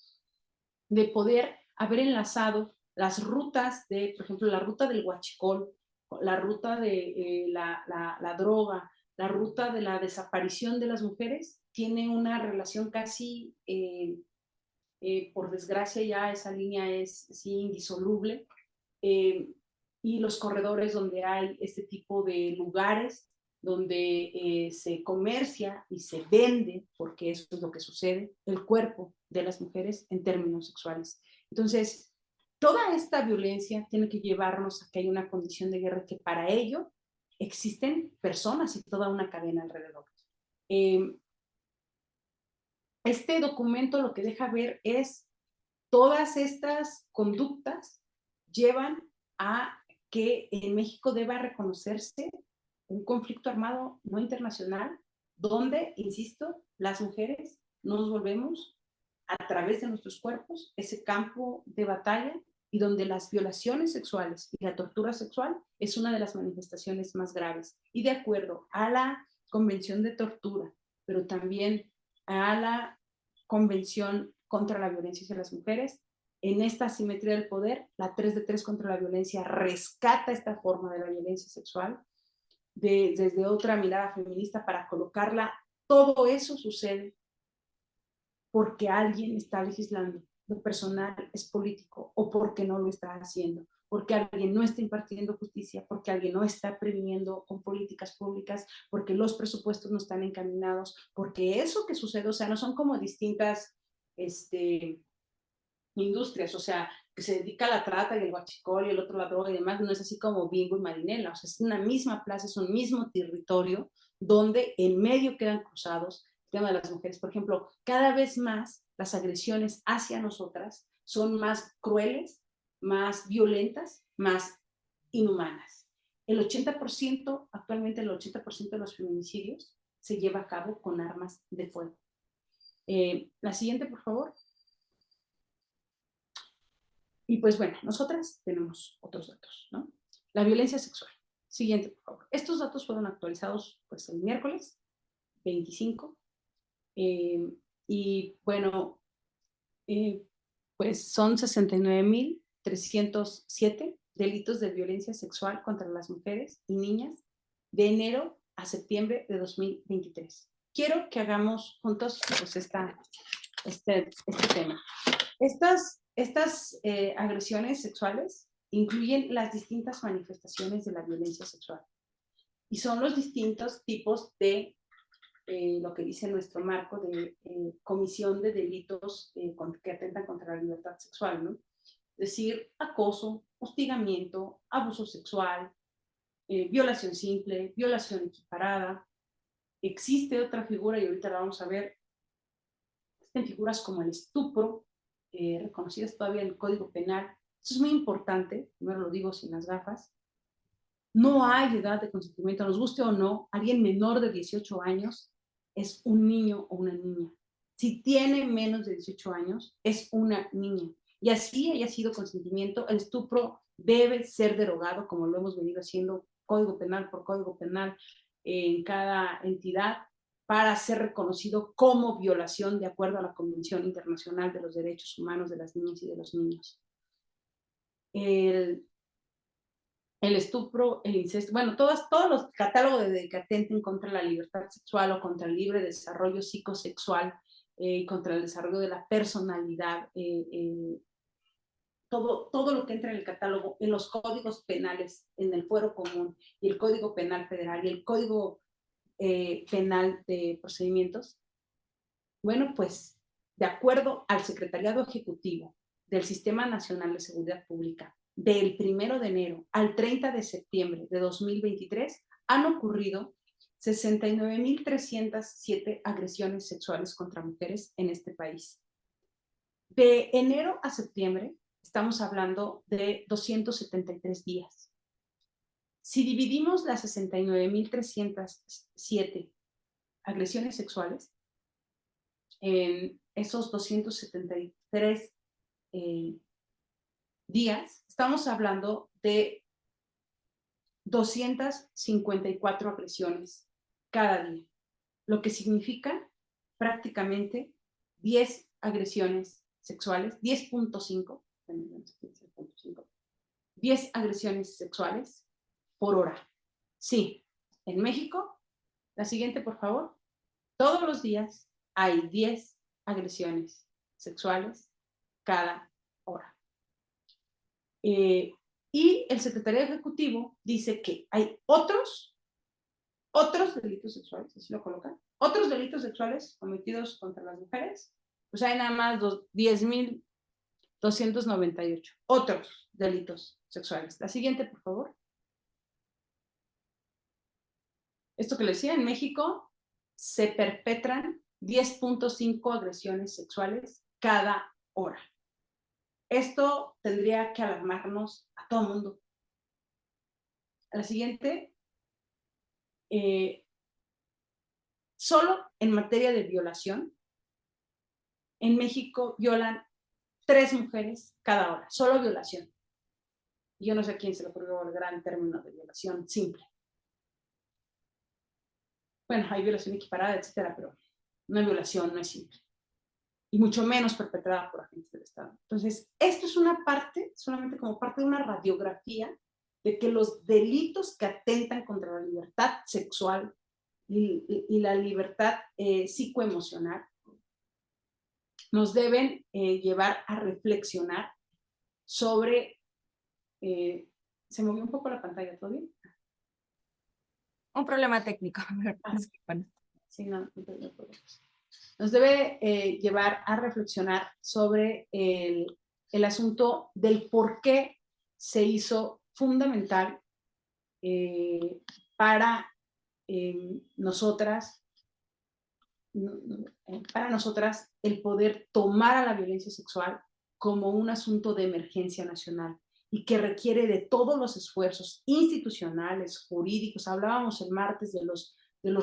de poder haber enlazado las rutas de, por ejemplo, la ruta del huachicol, la ruta de la droga, la ruta de la desaparición de las mujeres, tiene una relación casi, por desgracia ya esa línea es sí, indisoluble, y los corredores donde hay este tipo de lugares donde se comercia y se vende, porque eso es lo que sucede, el cuerpo de las mujeres en términos sexuales. Entonces, toda esta violencia tiene que llevarnos a que hay una condición de guerra, que para ello existen personas y toda una cadena alrededor. Este documento lo que deja ver es todas estas conductas llevan a que en México deba reconocerse un conflicto armado no internacional donde, insisto, las mujeres nos volvemos a través de nuestros cuerpos ese campo de batalla y donde las violaciones sexuales y la tortura sexual es una de las manifestaciones más graves. Y de acuerdo a la Convención de Tortura, pero también a la Convención contra la Violencia hacia las Mujeres, en esta asimetría del poder, la 3 de 3 contra la violencia rescata esta forma de la violencia sexual desde otra mirada feminista para colocarla. Todo eso sucede porque alguien está legislando, lo personal es político, o porque no lo está haciendo, porque alguien no está impartiendo justicia, porque alguien no está previniendo con políticas públicas, porque los presupuestos no están encaminados, porque eso que sucede, o sea, no son como distintas industrias, o sea, que se dedica a la trata y el huachicol y el otro la droga y demás, no es así como Bingo y Marinela, o sea, es una misma plaza, es un mismo territorio donde en medio quedan cruzados el tema de las mujeres. Por ejemplo, cada vez más las agresiones hacia nosotras son más crueles, más violentas, más inhumanas. El 80%, actualmente el 80% de los feminicidios se lleva a cabo con armas de fuego. La siguiente, por favor. Y pues bueno, nosotras tenemos otros datos, ¿no? La violencia sexual. Siguiente, por favor. Estos datos fueron actualizados pues el miércoles 25. Y bueno, pues son 69.307 delitos de violencia sexual contra las mujeres y niñas de enero a septiembre de 2023. Quiero que hagamos juntos pues este tema. Estas agresiones sexuales incluyen las distintas manifestaciones de la violencia sexual y son los distintos tipos de lo que dice nuestro marco de comisión de delitos que atentan contra la libertad sexual, ¿no? Es decir, acoso, hostigamiento, abuso sexual, violación simple, violación equiparada. Existe otra figura y ahorita la vamos a ver. Existen figuras como el estupro, reconocidas todavía en el Código Penal. Eso es muy importante, primero lo digo sin las gafas. No hay edad de consentimiento, nos guste o no, alguien menor de 18 años es un niño o una niña. Si tiene menos de 18 años, es una niña. Y así haya sido consentimiento, el estupro debe ser derogado, como lo hemos venido haciendo código penal por código penal en cada entidad, para ser reconocido como violación de acuerdo a la Convención Internacional de los Derechos Humanos de las Niñas y de los Niños. El estupro, el incesto, bueno, todos los catálogos de que atenten contra la libertad sexual o contra el libre desarrollo psicosexual, contra el desarrollo de la personalidad, todo lo que entra en el catálogo, en los códigos penales, en el fuero común y el Código Penal Federal y el Código Penal de Procedimientos, bueno, pues de acuerdo al Secretariado Ejecutivo del Sistema Nacional de Seguridad Pública, del 1 de enero al 30 de septiembre de 2023, han ocurrido 69.307 agresiones sexuales contra mujeres en este país. De enero a septiembre estamos hablando de 273 días. Si dividimos las 69.307 agresiones sexuales en esos 273 días, estamos hablando de 254 agresiones cada día, lo que significa prácticamente 10 agresiones sexuales, 10.5, 10 agresiones sexuales por hora. Sí, en México, la siguiente, por favor, todos los días hay 10 agresiones sexuales cada hora. Y el secretario ejecutivo dice que hay otros delitos sexuales, así lo colocan, otros delitos sexuales cometidos contra las mujeres, pues hay nada más 10.298 otros delitos sexuales. La siguiente, por favor. Esto que les decía, en México se perpetran 10.5 agresiones sexuales cada hora. Esto tendría que alarmarnos a todo el mundo. A la siguiente, solo en materia de violación, en México violan 3 mujeres cada hora, solo violación. Yo no sé a quién se le ocurrió el gran término de violación simple. Bueno, hay violación equiparada, etcétera, pero una violación no es simple. Y mucho menos perpetrada por agentes del Estado. Entonces, esto es una parte, solamente como parte de una radiografía de que los delitos que atentan contra la libertad sexual y la libertad psicoemocional nos deben llevar a reflexionar sobre... ¿se movió un poco la pantalla? ¿Todo bien? Un problema técnico. Sí, no problemas. Nos debe llevar a reflexionar sobre el asunto del por qué se hizo fundamental para nosotras el poder tomar a la violencia sexual como un asunto de emergencia nacional y que requiere de todos los esfuerzos institucionales, jurídicos. Hablábamos el martes de los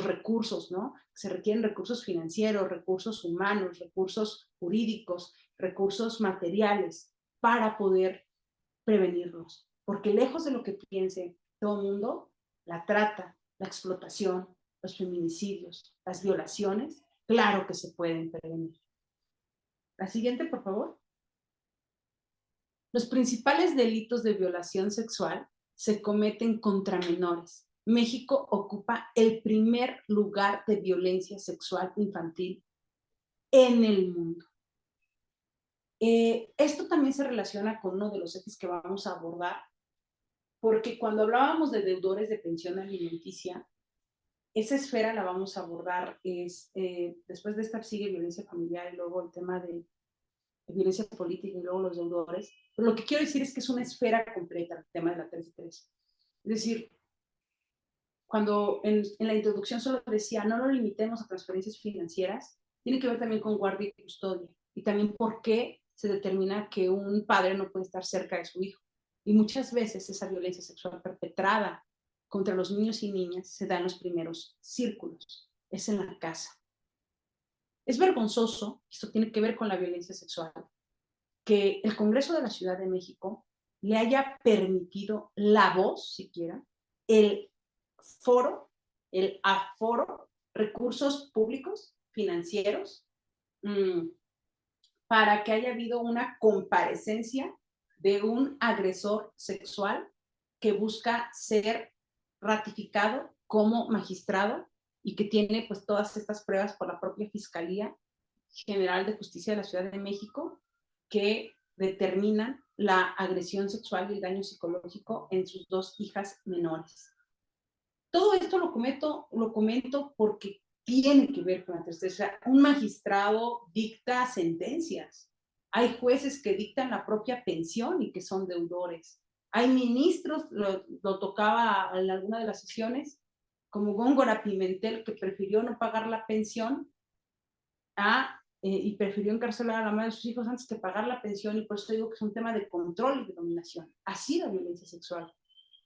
recursos, ¿no? Se requieren recursos financieros, recursos humanos, recursos jurídicos, recursos materiales para poder prevenirlos. Porque lejos de lo que piense todo el mundo, la trata, la explotación, los feminicidios, las violaciones, claro que se pueden prevenir. La siguiente, por favor. Los principales delitos de violación sexual se cometen contra menores. México ocupa el primer lugar de violencia sexual infantil en el mundo. Esto también se relaciona con uno de los ejes que vamos a abordar, porque cuando hablábamos de deudores de pensión alimenticia, esa esfera la vamos a abordar, después de esta sigue violencia familiar y luego el tema de violencia política y luego los deudores. Pero lo que quiero decir es que es una esfera completa el tema de la 3 de 3. Es decir, cuando en la introducción solo decía no lo limitemos a transferencias financieras, tiene que ver también con guardia y custodia y también por qué se determina que un padre no puede estar cerca de su hijo. Y muchas veces esa violencia sexual perpetrada contra los niños y niñas se da en los primeros círculos, es en la casa. Es vergonzoso, esto tiene que ver con la violencia sexual, que el Congreso de la Ciudad de México le haya permitido la voz, siquiera, el foro, el aforo, recursos públicos, financieros, para que haya habido una comparecencia de un agresor sexual que busca ser ratificado como magistrado y que tiene pues todas estas pruebas por la propia Fiscalía General de Justicia de la Ciudad de México que determinan la agresión sexual y el daño psicológico en sus 2 hijas menores. Todo esto lo comento porque tiene que ver con la tercera. Un magistrado dicta sentencias. Hay jueces que dictan la propia pensión y que son deudores. Hay ministros, lo tocaba en alguna de las sesiones, como Góngora Pimentel, que prefirió no pagar la pensión a y prefirió encarcelar a la madre de sus hijos antes que pagar la pensión, y por eso digo que es un tema de control y de dominación. Así la violencia sexual.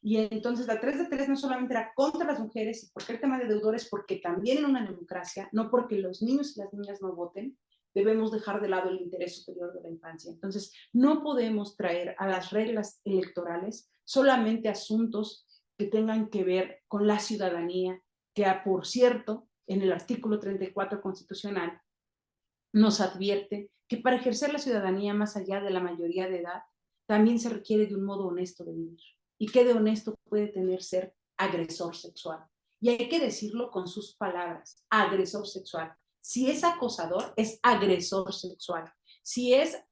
Y entonces la 3 de 3 no solamente era contra las mujeres, y porque el tema de deudores, porque también en una democracia, no porque los niños y las niñas no voten, debemos dejar de lado el interés superior de la infancia. Entonces, no podemos traer a las reglas electorales solamente asuntos que tengan que ver con la ciudadanía, que por cierto, en el artículo 34 constitucional, nos advierte que para ejercer la ciudadanía más allá de la mayoría de edad, también se requiere de un modo honesto de vivir. ¿Y qué de honesto puede tener ser agresor sexual? Y hay que decirlo con sus palabras, agresor sexual. Si es acosador, es agresor sexual. Si es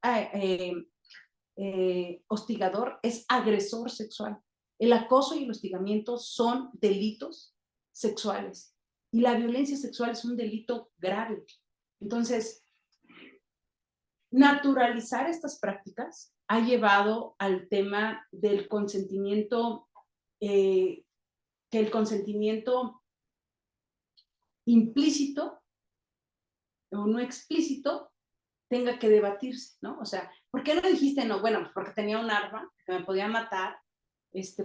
hostigador, es agresor sexual. El acoso y el hostigamiento son delitos sexuales. Y la violencia sexual es un delito grave. Entonces, naturalizar estas prácticas ha llevado al tema del consentimiento, que el consentimiento implícito o no explícito tenga que debatirse, ¿no? O sea, ¿por qué no dijiste no? Bueno, pues porque tenía un arma, que me podía matar,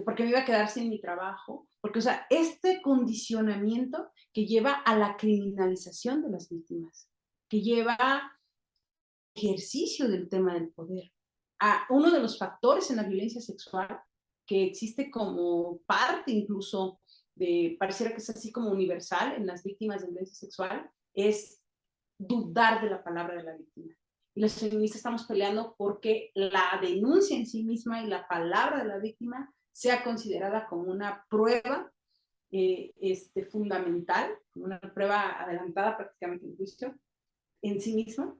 porque me iba a quedar sin mi trabajo, porque, o sea, este condicionamiento que lleva a la criminalización de las víctimas, que lleva ejercicio del tema del poder. Uno de los factores en la violencia sexual que existe como parte incluso de, pareciera que es así como universal en las víctimas de violencia sexual, es dudar de la palabra de la víctima. Y las feministas estamos peleando porque la denuncia en sí misma y la palabra de la víctima sea considerada como una prueba fundamental, como una prueba adelantada prácticamente en juicio en sí misma,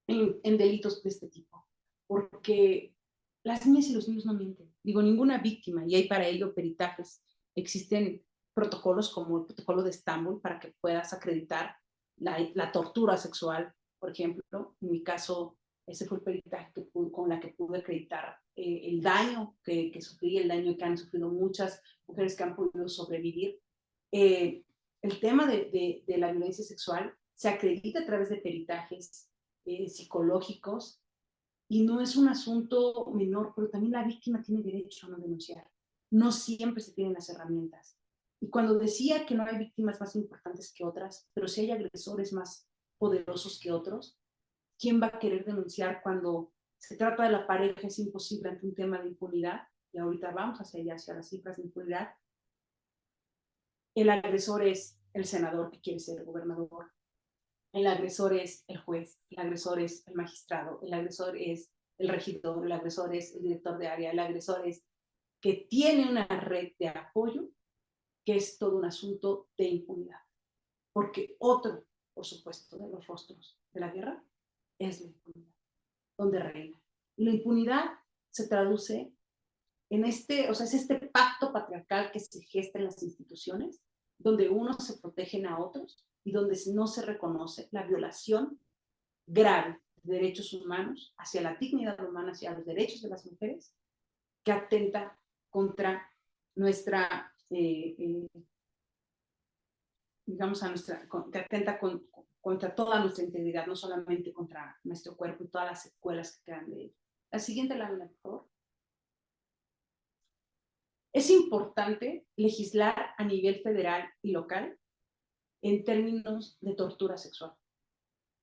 en delitos de este tipo, porque las niñas y los niños no mienten. Digo, ninguna víctima, y hay para ello peritajes. Existen protocolos como el protocolo de Estambul para que puedas acreditar la tortura sexual, por ejemplo. En mi caso, ese fue el peritaje con la que pude acreditar el daño que sufrí, el daño que han sufrido muchas mujeres que han podido sobrevivir. El tema de la violencia sexual se acredita a través de peritajes psicológicos, y no es un asunto menor, pero también la víctima tiene derecho a no denunciar. No siempre se tienen las herramientas. Y cuando decía que no hay víctimas más importantes que otras, pero sí hay agresores más poderosos que otros, ¿quién va a querer denunciar cuando se trata de la pareja? Es imposible ante un tema de impunidad, y ahorita vamos hacia allá, hacia las cifras de impunidad. El agresor es el senador que quiere ser gobernador, el agresor es el juez, el agresor es el magistrado, el agresor es el regidor, el agresor es el director de área, el agresor es que tiene una red de apoyo, que es todo un asunto de impunidad. Porque otro, por supuesto, de los rostros de la guerra es la impunidad, donde reina. Y la impunidad se traduce en es este pacto patriarcal que se gesta en las instituciones, donde unos se protegen a otros y donde no se reconoce la violación grave de derechos humanos, hacia la dignidad humana, hacia los derechos de las mujeres, que atenta contra nuestra, que atenta contra toda nuestra integridad, no solamente contra nuestro cuerpo y todas las secuelas que quedan de ello. La siguiente lámina, por favor. Es importante legislar a nivel federal y local en términos de tortura sexual.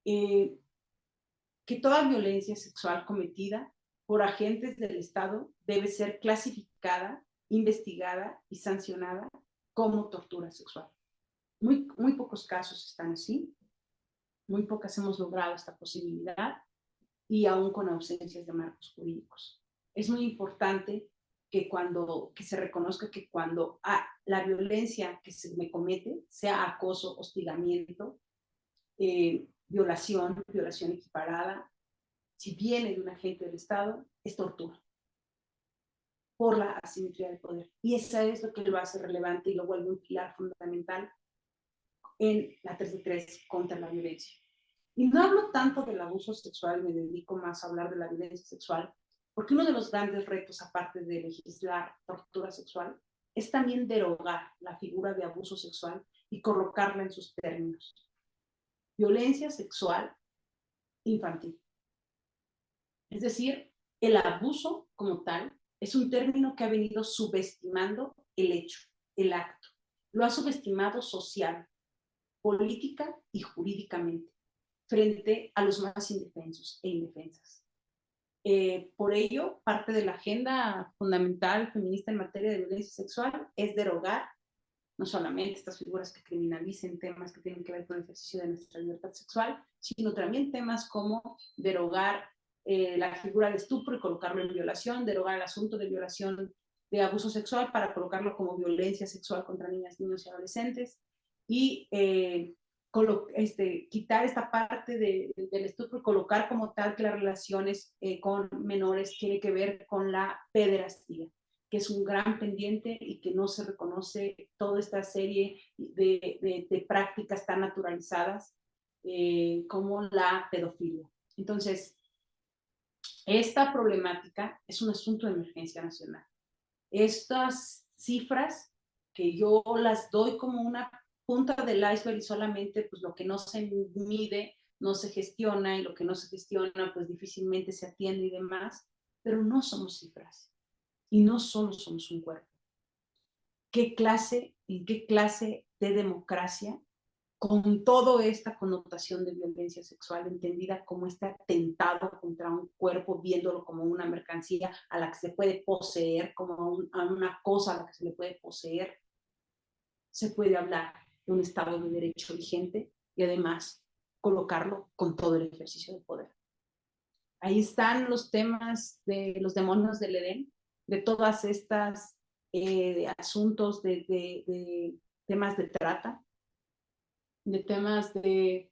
Que toda violencia sexual cometida por agentes del Estado debe ser clasificada, investigada y sancionada como tortura sexual. Muy pocos casos están así, muy pocas hemos logrado esta posibilidad, y aún con ausencias de marcos jurídicos. Es muy importante que se reconozca que cuando la violencia que se me comete, sea acoso, hostigamiento, violación equiparada, si viene de un agente del Estado, es tortura por la asimetría del poder. Y eso es lo que lo hace relevante y lo vuelve un pilar fundamental en la 3 de 3 contra la violencia. Y no hablo tanto del abuso sexual, me dedico más a hablar de la violencia sexual, porque uno de los grandes retos, aparte de legislar tortura sexual, es también derogar la figura de abuso sexual y colocarla en sus términos. violencia sexual infantil. Es decir, el abuso como tal es un término que ha venido subestimando el hecho, el acto. Lo ha subestimado social, política y jurídicamente frente a los más indefensos e indefensas. Por ello, parte de la agenda fundamental feminista en materia de violencia sexual es derogar no solamente estas figuras que criminalicen temas que tienen que ver con el ejercicio de nuestra libertad sexual, sino también temas como derogar la figura de estupro y colocarlo en violación, derogar el asunto de violación de abuso sexual para colocarlo como violencia sexual contra niñas, niños y adolescentes, y quitar esta parte del estupro y colocar como tal que las relaciones con menores tiene que ver con la pederastía, que es un gran pendiente y que no se reconoce toda esta serie de prácticas tan naturalizadas como la pedofilia. Entonces, esta problemática es un asunto de emergencia nacional. Estas cifras que yo las doy como una punta del iceberg y solamente pues lo que no se mide no se gestiona y lo que no se gestiona pues difícilmente se atiende y demás, pero no somos cifras y no solo somos un cuerpo. ¿En qué clase de democracia, con toda esta connotación de violencia sexual entendida como este atentado contra un cuerpo, viéndolo como una mercancía a la que se puede poseer, como a una cosa a la que se le puede poseer, se puede hablar de un Estado de Derecho vigente y además colocarlo con todo el ejercicio de poder? Ahí están los temas de los demonios del Edén, de todas estas asuntos de temas de trata, de temas de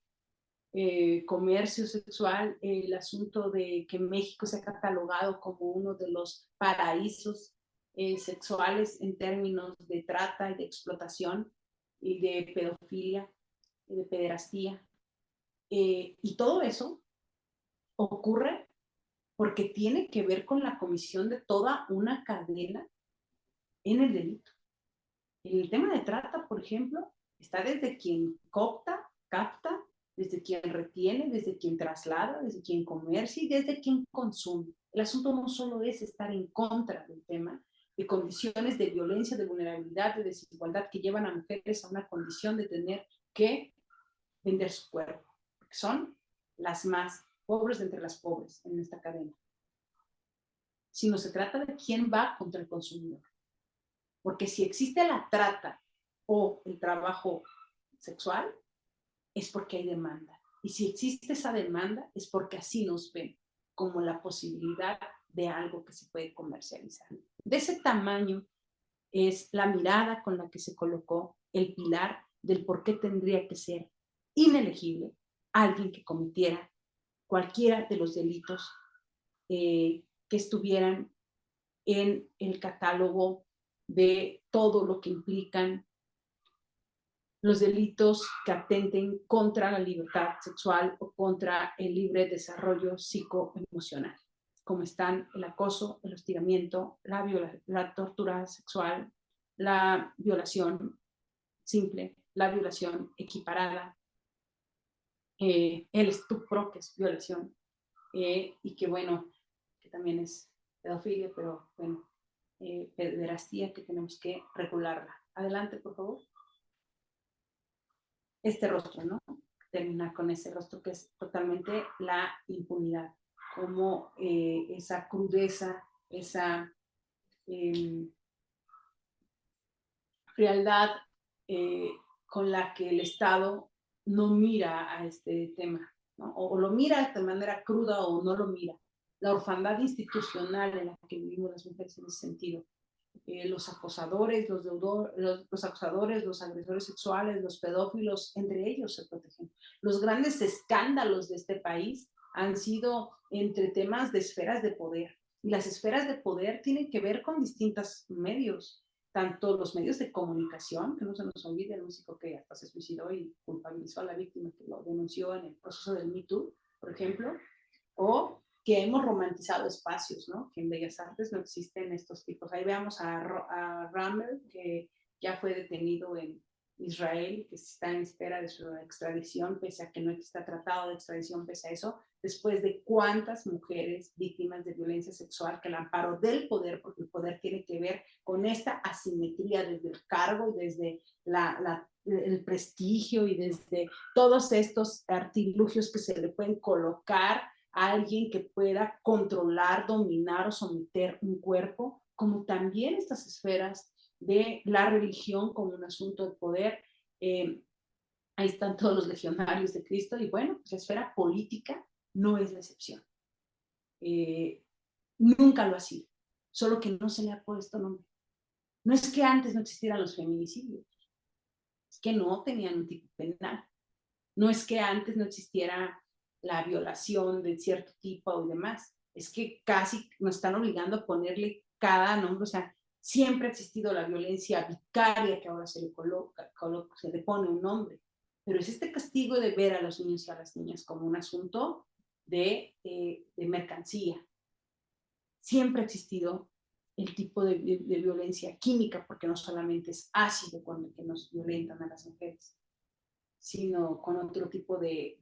comercio sexual, el asunto de que México se ha catalogado como uno de los paraísos sexuales en términos de trata y de explotación y de pedofilia y de pederastía. Y todo eso ocurre porque tiene que ver con la comisión de toda una cadena en el delito. En el tema de trata, por ejemplo, está desde quien capta, desde quien retiene, desde quien traslada, desde quien comercia y desde quien consume. El asunto no solo es estar en contra del tema de condiciones de violencia, de vulnerabilidad, de desigualdad que llevan a mujeres a una condición de tener que vender su cuerpo, porque son las más pobres de entre las pobres en esta cadena, sino se trata de quién va contra el consumidor. Porque si existe la trata o el trabajo sexual, es porque hay demanda. Y si existe esa demanda, es porque así nos ven, como la posibilidad de algo que se puede comercializar. De ese tamaño es la mirada con la que se colocó el pilar del por qué tendría que ser inelegible alguien que cometiera cualquiera de los delitos que estuvieran en el catálogo de todo lo que implican los delitos que atenten contra la libertad sexual o contra el libre desarrollo psicoemocional, como están el acoso, el hostigamiento, la tortura sexual, la violación simple, la violación equiparada, el estupro, que es violación, y que bueno, que también es pedofilia, pero bueno, pederastía, que tenemos que regularla. Adelante, por favor. Este rostro, ¿no? Terminar con ese rostro que es totalmente la impunidad, como esa crudeza, esa frialdad con la que el Estado no mira a este tema, ¿no? O lo mira de manera cruda o no lo mira. La orfandad institucional en la que vivimos las mujeres en ese sentido. Los acosadores, los acosadores, los agresores sexuales, los pedófilos, entre ellos se protegen. Los grandes escándalos de este país han sido entre temas de esferas de poder. Y las esferas de poder tienen que ver con distintos medios, tanto los medios de comunicación, que no se nos olvide el músico que hasta se suicidó y culpabilizó a la víctima que lo denunció en el proceso del Me Too, por ejemplo, o que hemos romantizado espacios, ¿no? Que en Bellas Artes no existen estos tipos. Ahí veamos a Ramel, que ya fue detenido en Israel, que está en espera de su extradición, pese a que no está tratado de extradición, pese a eso, después de cuántas mujeres víctimas de violencia sexual que el amparo del poder, porque el poder tiene que ver con esta asimetría desde el cargo y desde el prestigio y desde todos estos artilugios que se le pueden colocar a alguien que pueda controlar, dominar o someter un cuerpo, como también estas esferas de la religión como un asunto de poder. Ahí están todos los legionarios de Cristo y bueno, pues la esfera política no es la excepción. Nunca lo ha sido, solo que no se le ha puesto nombre. No es que antes no existieran los feminicidios, es que no tenían un tipo penal. No es que antes no existiera la violación de cierto tipo y demás, es que casi nos están obligando a ponerle cada nombre, o sea, siempre ha existido la violencia vicaria que ahora se le pone un nombre, pero es este castigo de ver a los niños y a las niñas como un asunto de mercancía. Siempre ha existido el tipo de violencia química, porque no solamente es ácido con el que nos violentan a las mujeres, sino con otro tipo de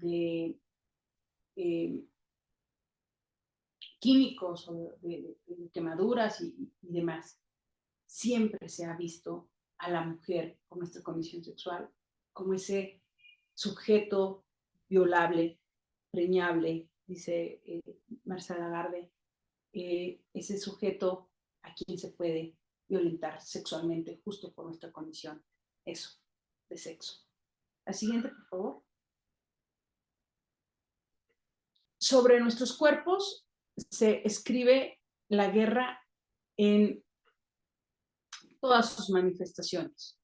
químicos o de quemaduras y demás. Siempre se ha visto a la mujer con nuestra condición sexual como ese sujeto violable, preñable, dice Marcela Lagarde, ese sujeto a quien se puede violentar sexualmente justo por nuestra condición, eso, de sexo. La siguiente, por favor. Sobre nuestros cuerpos se escribe la guerra en todas sus manifestaciones,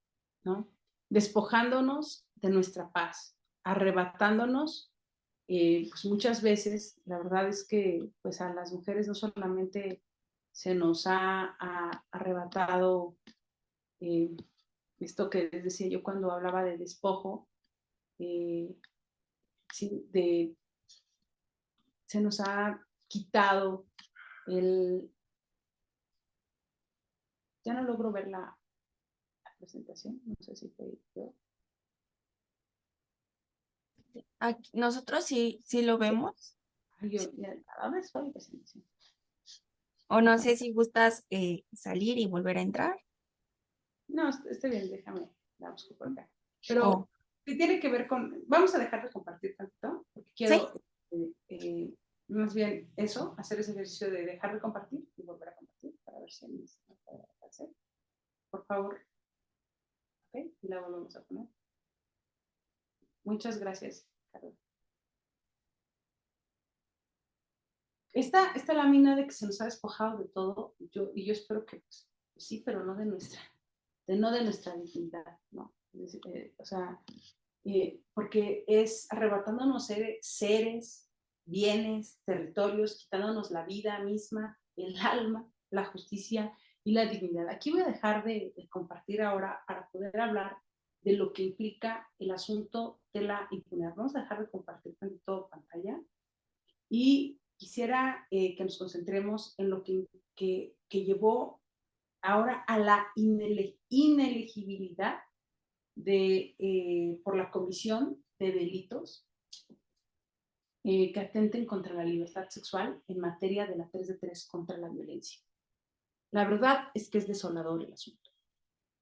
¿no? Despojándonos de nuestra paz, arrebatándonos, pues muchas veces, la verdad es que pues a las mujeres no solamente se nos ha arrebatado esto que les decía yo cuando hablaba de despojo, sí, se nos ha quitado ya no logro ver la presentación, no sé si fue yo. Aquí, nosotros sí lo vemos, A ver, fue la presentación. o no sé si gustas salir y volver a entrar. No, estoy bien, déjame, la busco por acá. Pero O, tiene que ver con, vamos a dejar de compartir tanto, porque ¿sí? quiero más bien eso, hacer ese ejercicio de dejar de compartir y volver a compartir para ver si me puede hacer. Por favor. Ok, y la volvemos a poner. Muchas gracias, Carlos. Esta lámina de que se nos ha despojado de todo, yo espero que pues, sí, pero no de nuestra dignidad, ¿no? O sea, porque es arrebatándonos seres, bienes, territorios, quitándonos la vida misma, el alma, la justicia y la dignidad. Aquí voy a dejar de compartir ahora para poder hablar de lo que implica el asunto de la impunidad. Vamos a dejar de compartir todo pantalla y quisiera que nos concentremos en lo que llevó ahora a la inelegibilidad por la comisión de delitos que atenten contra la libertad sexual en materia de la 3 de 3 contra la violencia. La verdad es que es desolador el asunto.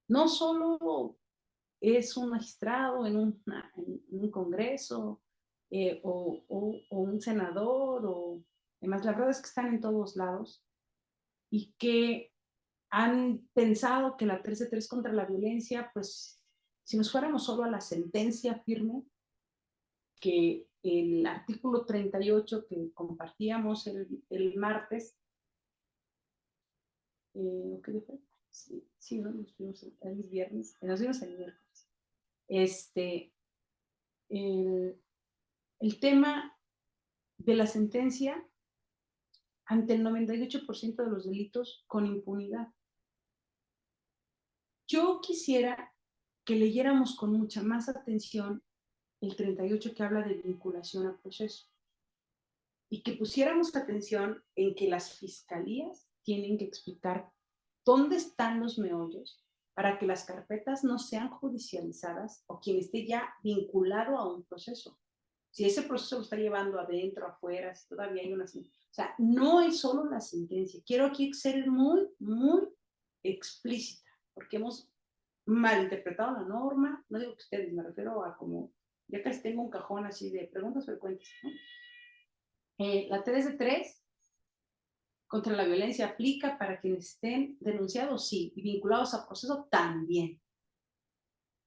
No solo es un magistrado en un congreso o un senador, además la verdad es que están en todos lados y que han pensado que la 3 de 3 contra la violencia, pues si nos fuéramos solo a la sentencia firme, que el artículo 38 que compartíamos el martes, ¿qué fue? Sí, ¿no? Nos vimos el viernes, nos vimos el miércoles. El tema de la sentencia ante el 98% de los delitos con impunidad. Yo quisiera que leyéramos con mucha más atención el 38 que habla de vinculación al proceso y que pusiéramos atención en que las fiscalías tienen que explicar dónde están los meollos para que las carpetas no sean judicializadas o quien esté ya vinculado a un proceso. Si ese proceso lo está llevando adentro, afuera, si todavía hay una... O sea, no es solo la sentencia. Quiero aquí ser muy, muy explícita, porque hemos malinterpretado la norma. No digo que ustedes, me refiero a como... Ya casi tengo un cajón así de preguntas frecuentes, ¿no? La 3 de 3 contra la violencia aplica para quienes estén denunciados, sí, y vinculados a proceso también.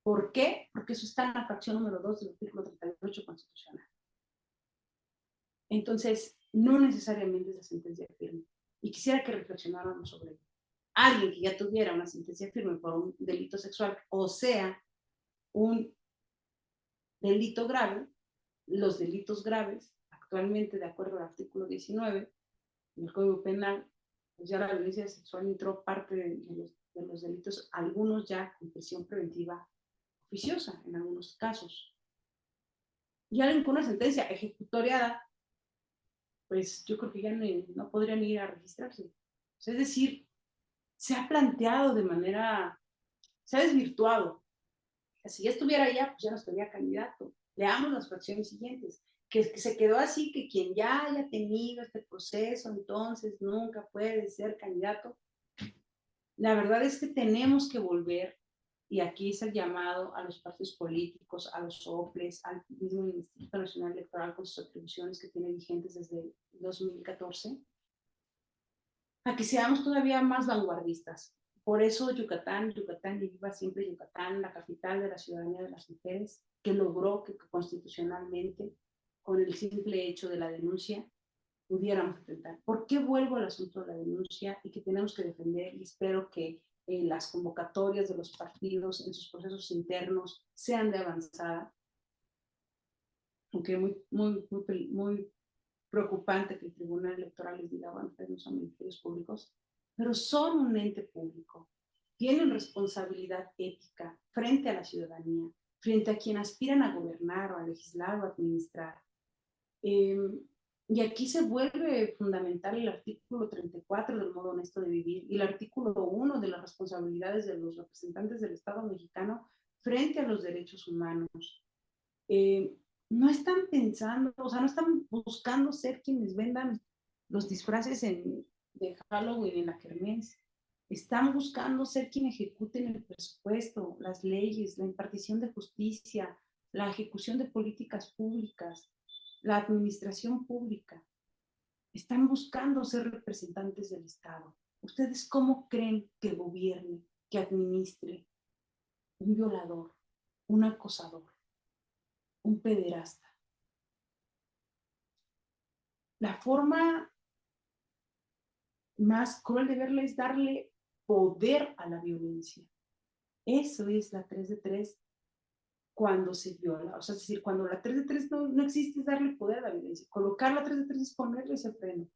¿Por qué? Porque eso está en la fracción número 2 del artículo 38 constitucional. Entonces, no necesariamente es la sentencia firme. Y quisiera que reflexionáramos sobre ello. Alguien que ya tuviera una sentencia firme por un delito sexual, o sea, un delito grave, los delitos graves, actualmente, de acuerdo al artículo 19 del Código Penal, pues ya la violencia sexual entró parte de los delitos, algunos ya con prisión preventiva oficiosa, en algunos casos. Y alguien con una sentencia ejecutoriada, pues yo creo que ya no podrían ir a registrarse. O sea, es decir, se ha planteado de manera, se ha desvirtuado. Si ya estuviera allá, pues ya no estaría candidato. Leamos las fracciones siguientes. Que se quedó así, que quien ya haya tenido este proceso, entonces nunca puede ser candidato. La verdad es que tenemos que volver, y aquí es el llamado a los partidos políticos, a los OPLES, al mismo Instituto Nacional Electoral con sus atribuciones que tiene vigentes desde 2014, a que seamos todavía más vanguardistas. Por eso Yucatán y viva siempre Yucatán, la capital de la ciudadanía de las mujeres, que logró que constitucionalmente, con el simple hecho de la denuncia, pudiéramos enfrentar. ¿Por qué vuelvo al asunto de la denuncia y que tenemos que defender? Y espero que las convocatorias de los partidos en sus procesos internos sean de avanzada, aunque muy preocupante que el Tribunal Electoral les diga, bueno, ustedes no son ministerios públicos, pero son un ente público, tienen responsabilidad ética frente a la ciudadanía, frente a quien aspiran a gobernar o a legislar o a administrar. Y aquí se vuelve fundamental el artículo 34 del modo honesto de vivir y el artículo 1 de las responsabilidades de los representantes del Estado mexicano frente a los derechos humanos. No están pensando, o sea, no están buscando ser quienes vendan los disfraces de Halloween en la kermés. Están buscando ser quienes ejecuten el presupuesto, las leyes, la impartición de justicia, la ejecución de políticas públicas, la administración pública. Están buscando ser representantes del Estado. ¿Ustedes cómo creen que gobierne, que administre un violador, un acosador, un pederasta? La forma más cruel de verla es darle poder a la violencia. Eso es la 3 de 3 cuando se viola. O sea, es decir, cuando la 3 de 3 no existe, es darle poder a la violencia. Colocar la 3 de 3 es ponerle ese freno.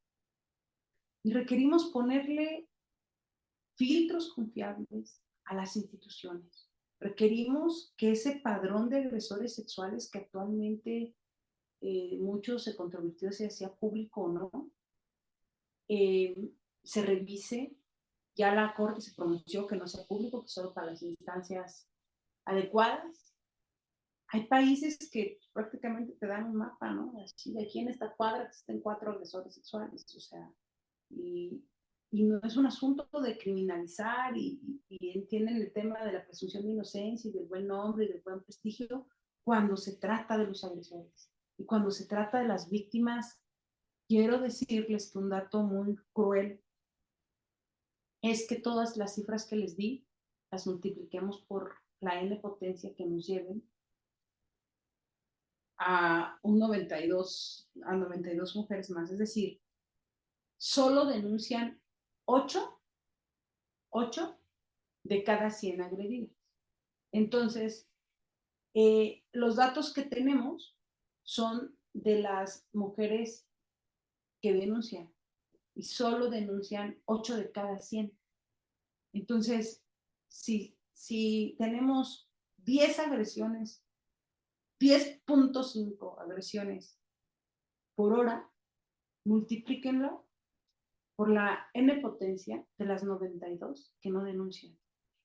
Y requerimos ponerle filtros confiables a las instituciones. Requerimos que ese padrón de agresores sexuales que actualmente muchos se controvirtió si hacía público o no, se revise. Ya la Corte se pronunció que no sea público, que solo para las instancias adecuadas. Hay países que prácticamente te dan un mapa, ¿no? Así, de aquí en esta cuadra existen 4 agresores sexuales, o sea, y no es un asunto de criminalizar y entienden el tema de la presunción de inocencia y del buen nombre y del buen prestigio cuando se trata de los agresores. Y cuando se trata de las víctimas, quiero decirles que un dato muy cruel es que todas las cifras que les di las multipliquemos por la n potencia que nos lleven a 92 mujeres más. Es decir, solo denuncian 8 de cada 100 agredidas. Entonces, los datos que tenemos son de las mujeres que denuncian y solo denuncian 8 de cada 100. Entonces, si tenemos 10 agresiones, 10.5 agresiones por hora, multiplíquenlo por la n potencia de las 92 que no denuncian.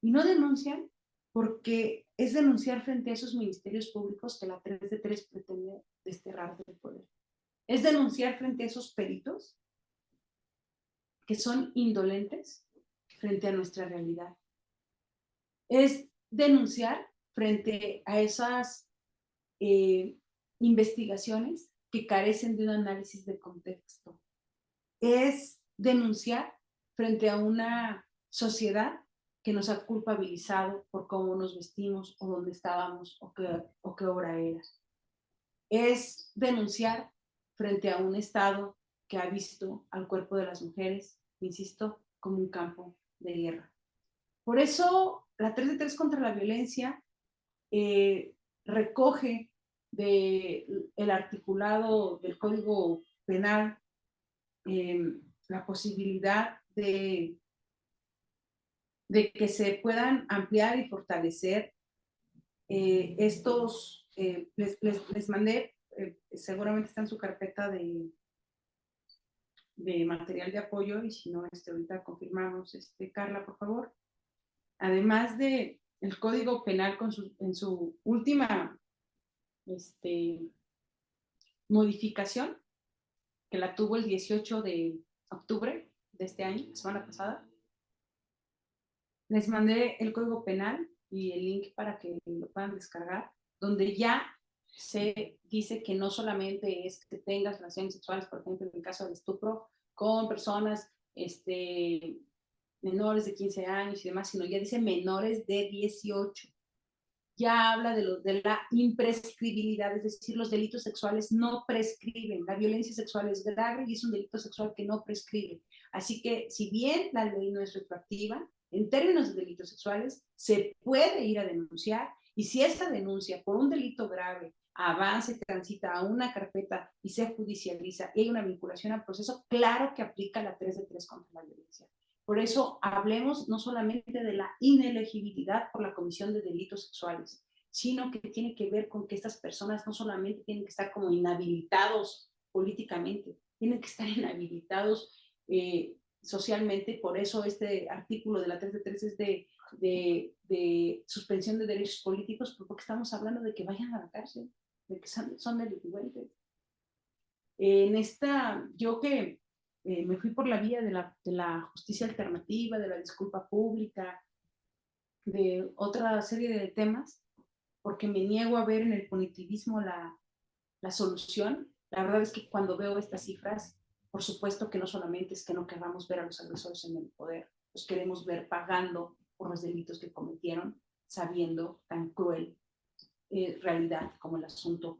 Y no denuncian porque es denunciar frente a esos ministerios públicos que la 3 de 3 pretende desterrar del poder. Es denunciar frente a esos peritos que son indolentes frente a nuestra realidad. Es denunciar frente a esas investigaciones que carecen de un análisis de contexto. Es denunciar frente a una sociedad que nos ha culpabilizado por cómo nos vestimos o dónde estábamos o qué hora era. Es denunciar frente a un Estado que ha visto al cuerpo de las mujeres, insisto, como un campo de guerra. Por eso, la 3 de 3 contra la violencia recoge del articulado del Código Penal la posibilidad de que se puedan ampliar y fortalecer estos, les mandé, seguramente está en su carpeta de material de apoyo, y si no, ahorita confirmamos, Carla, por favor. Además de el Código Penal en su última modificación, que la tuvo el 18 de octubre de este año, la semana pasada, les mandé el Código Penal y el link para que lo puedan descargar, donde ya se dice que no solamente es que tengas relaciones sexuales, por ejemplo, en el caso de estupro, con personas menores de 15 años y demás, sino ya dice menores de 18. Ya habla de la imprescribilidad, es decir, los delitos sexuales no prescriben. La violencia sexual es grave y es un delito sexual que no prescribe. Así que, si bien la ley no es retroactiva, en términos de delitos sexuales, se puede ir a denunciar, y si esa denuncia por un delito grave avanza y transita a una carpeta y se judicializa y hay una vinculación al proceso, claro que aplica la 3 de 3 contra la violencia. Por eso hablemos no solamente de la inelegibilidad por la comisión de delitos sexuales, sino que tiene que ver con que estas personas no solamente tienen que estar como inhabilitados políticamente, tienen que estar inhabilitados socialmente. Por eso este artículo de la 3 de 3 es de suspensión de derechos políticos, porque estamos hablando de que vayan a la cárcel, de que son delincuentes. Yo que me fui por la vía de la justicia alternativa, de la disculpa pública, de otra serie de temas, porque me niego a ver en el punitivismo la solución. La verdad es que cuando veo estas cifras, por supuesto que no solamente es que no queramos ver a los agresores en el poder, los queremos ver pagando por los delitos que cometieron, sabiendo tan cruel realidad como el asunto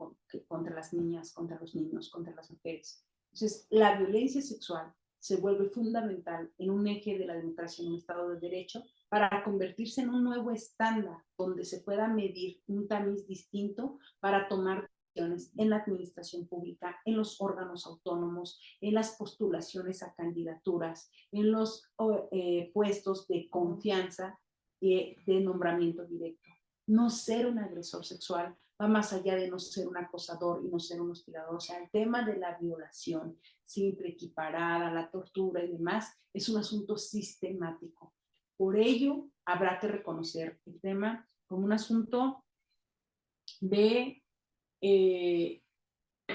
contra las niñas, contra los niños, contra las mujeres. Entonces, la violencia sexual se vuelve fundamental en un eje de la democracia en un Estado de Derecho para convertirse en un nuevo estándar donde se pueda medir un tamiz distinto para tomar decisiones en la administración pública, en los órganos autónomos, en las postulaciones a candidaturas, en los puestos de confianza de nombramiento directo. No ser un agresor sexual va más allá de no ser un acosador y no ser un hostigador. O sea, el tema de la violación siempre equiparada, la tortura y demás, es un asunto sistemático. Por ello, habrá que reconocer el tema como un asunto de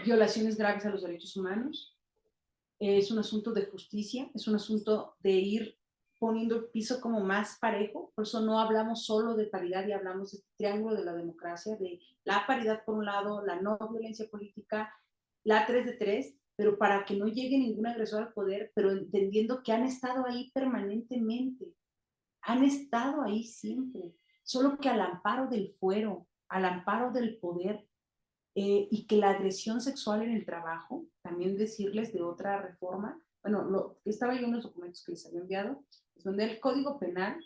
violaciones graves a los derechos humanos, es un asunto de justicia, es un asunto de ir poniendo el piso como más parejo. Por eso no hablamos solo de paridad y hablamos de este triángulo de la democracia, de la paridad por un lado, la no violencia política, la 3 de 3, pero para que no llegue ningún agresor al poder, pero entendiendo que han estado ahí permanentemente, han estado ahí siempre, solo que al amparo del fuero, al amparo del poder, y que la agresión sexual en el trabajo, también decirles de otra reforma, bueno, estaba yo en los documentos que les había enviado, es donde el Código Penal,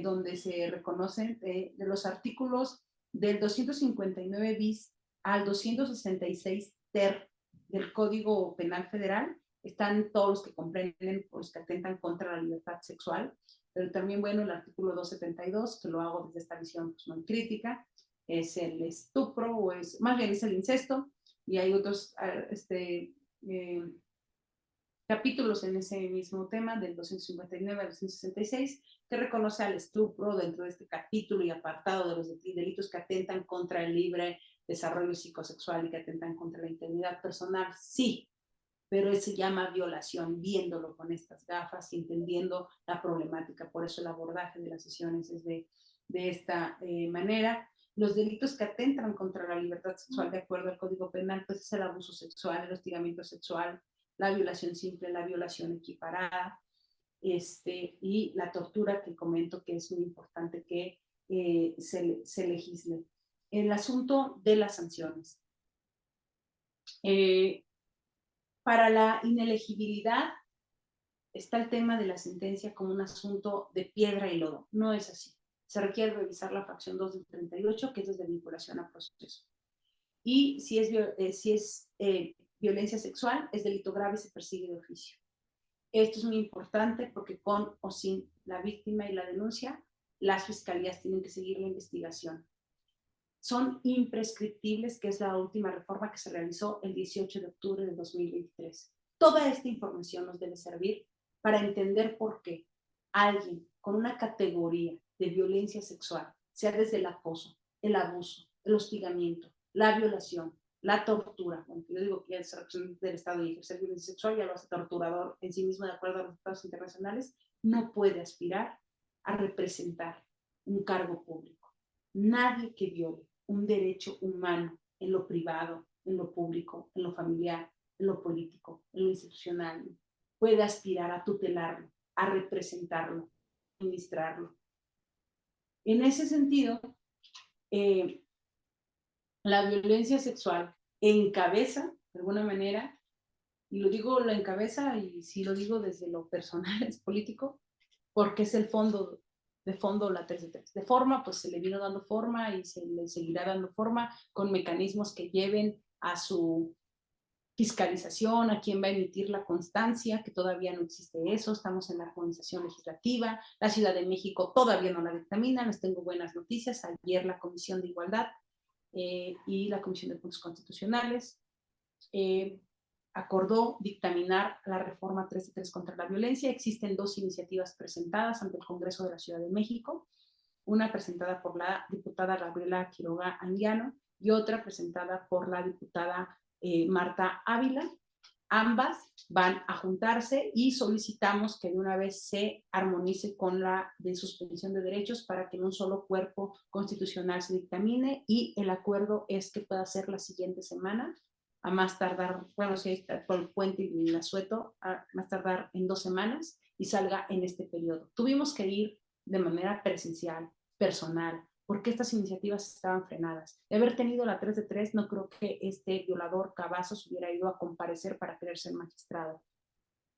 donde se reconocen de los artículos del 259 bis al 266 ter del Código Penal Federal, están todos los que comprenden, los que atentan contra la libertad sexual, pero también, bueno, el artículo 272, que lo hago desde esta visión pues, muy crítica, es el estupro, o más bien es el incesto, y hay otros capítulos en ese mismo tema, del 259 al 266, que reconoce al estupro dentro de este capítulo y apartado de los delitos que atentan contra el libre desarrollo psicosexual y que atentan contra la integridad personal. Sí, pero se llama violación, viéndolo con estas gafas y entendiendo la problemática. Por eso el abordaje de las sesiones es de esta manera. Los delitos que atentan contra la libertad sexual de acuerdo al Código Penal, pues es el abuso sexual, el hostigamiento sexual, la violación simple, la violación equiparada, y la tortura, que comento que es muy importante que se legisle. El asunto de las sanciones. Para la inelegibilidad está el tema de la sentencia como un asunto de piedra y lodo. No es así. Se requiere revisar la fracción 2 del 38, que es desde vinculación a proceso. Y si es violencia sexual, es delito grave y se persigue de oficio. Esto es muy importante porque con o sin la víctima y la denuncia, las fiscalías tienen que seguir la investigación. Son imprescriptibles, que es la última reforma que se realizó el 18 de octubre de 2023. Toda esta información nos debe servir para entender por qué alguien con una categoría de violencia sexual, sea desde el acoso, el abuso, el hostigamiento, la violación, la tortura, aunque yo digo que es representante del Estado y ejercer violencia sexual ya lo hace torturador en sí mismo de acuerdo a los tratados internacionales, no puede aspirar a representar un cargo público. Nadie que viole un derecho humano en lo privado, en lo público, en lo familiar, en lo político, en lo institucional, puede aspirar a tutelarlo, a representarlo, a administrarlo. En ese sentido, la violencia sexual encabeza, de alguna manera, y lo digo lo encabeza, y sí lo digo desde lo personal, es político, porque es el fondo, de fondo la 3 de 3. De forma, pues se le vino dando forma y se le seguirá dando forma con mecanismos que lleven a su fiscalización, a quién va a emitir la constancia, que todavía no existe eso, estamos en la armonización legislativa, la Ciudad de México todavía no la dictamina, les tengo buenas noticias, ayer la Comisión de Igualdad y la Comisión de Puntos Constitucionales acordó dictaminar la reforma 3 contra la violencia. Existen dos iniciativas presentadas ante el Congreso de la Ciudad de México, una presentada por la diputada Gabriela Quiroga Anguiano y otra presentada por la diputada Marta Ávila. Ambas van a juntarse y solicitamos que de una vez se armonice con la de suspensión de derechos para que en un solo cuerpo constitucional se dictamine, y el acuerdo es que pueda ser la siguiente semana, a más tardar, bueno, si está por el puente y el asueto, a más tardar en 2 semanas y salga en este periodo. Tuvimos que ir de manera presencial, personal, porque estas iniciativas estaban frenadas. De haber tenido la 3 de 3, no creo que este violador Cavazos hubiera ido a comparecer para querer ser magistrado.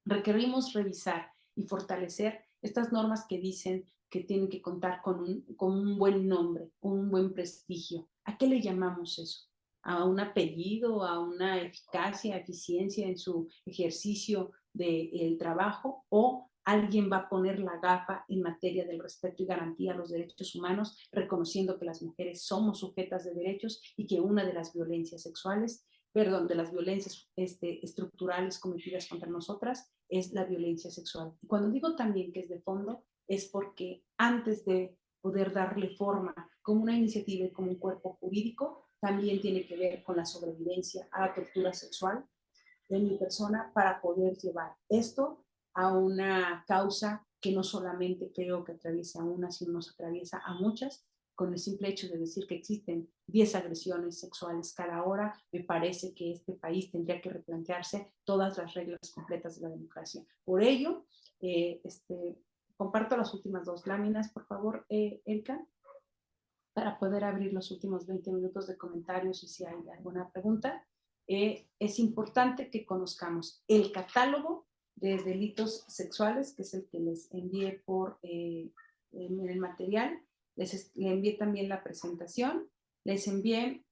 Requerimos revisar y fortalecer estas normas que dicen que tienen que contar con un buen nombre, un buen prestigio. ¿A qué le llamamos eso? ¿A un apellido, a una eficacia, eficiencia en su ejercicio del trabajo, o alguien va a poner la gafa en materia del respeto y garantía a los derechos humanos, reconociendo que las mujeres somos sujetas de derechos y que una de las violencias sexuales, perdón, de las violencias estructurales cometidas contra nosotras es la violencia sexual? Y cuando digo también que es de fondo, es porque antes de poder darle forma como una iniciativa y como un cuerpo jurídico, también tiene que ver con la sobrevivencia a la tortura sexual de mi persona para poder llevar esto a una causa que no solamente creo que atraviesa a una, sino nos atraviesa a muchas. Con el simple hecho de decir que existen 10 agresiones sexuales cada hora, me parece que este país tendría que replantearse todas las reglas completas de la democracia. Por ello, comparto las últimas 2 láminas, por favor, Elka, para poder abrir los últimos 20 minutos de comentarios y si hay alguna pregunta. Es importante que conozcamos el catálogo de delitos sexuales, que es el que les envié en el material. Les envié también la presentación, les envié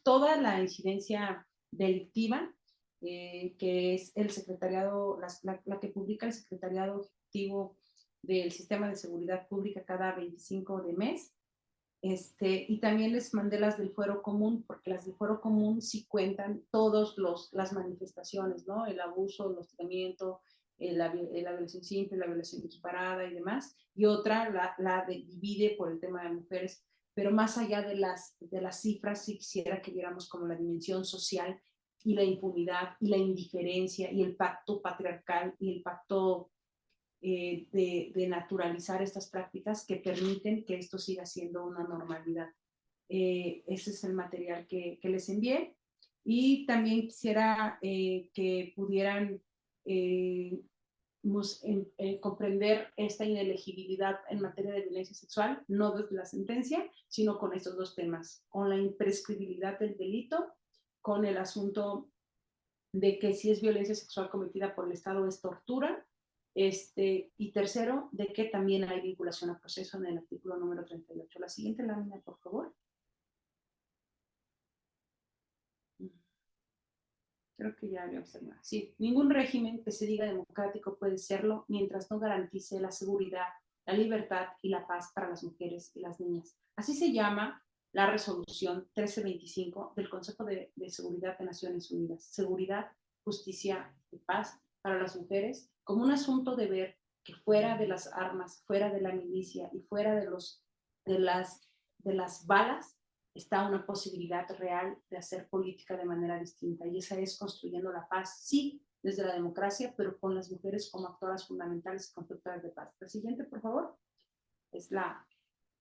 toda la incidencia delictiva, que es el secretariado, la que publica el Secretariado Ejecutivo del Sistema de Seguridad Pública cada 25 de mes. Y también les mandé las del fuero común, porque las del fuero común sí cuentan todas las manifestaciones, ¿no? El abuso, el hostigamiento, la violación simple, la violación equiparada y demás. Y otra divide por el tema de mujeres. Pero más allá de las cifras, sí quisiera que viéramos como la dimensión social y la impunidad y la indiferencia y el pacto patriarcal y el pacto de naturalizar estas prácticas que permiten que esto siga siendo una normalidad. Ese es el material que les envié. Y también quisiera que pudieran comprender esta inelegibilidad en materia de violencia sexual, no desde la sentencia, sino con estos dos temas, con la imprescriptibilidad del delito, con el asunto de que si es violencia sexual cometida por el Estado es tortura, y tercero, de que también hay vinculación a proceso en el artículo número 38. La siguiente lámina, por favor. Creo que ya había observado. Sí, ningún régimen que se diga democrático puede serlo mientras no garantice la seguridad, la libertad y la paz para las mujeres y las niñas. Así se llama la resolución 1325 del Consejo de Seguridad de Naciones Unidas. Seguridad, justicia y paz para las mujeres como un asunto de ver que fuera de las armas, fuera de la milicia y fuera de las balas, está una posibilidad real de hacer política de manera distinta, y esa es construyendo la paz, sí, desde la democracia, pero con las mujeres como actoras fundamentales y constructoras de paz. La siguiente, por favor, es la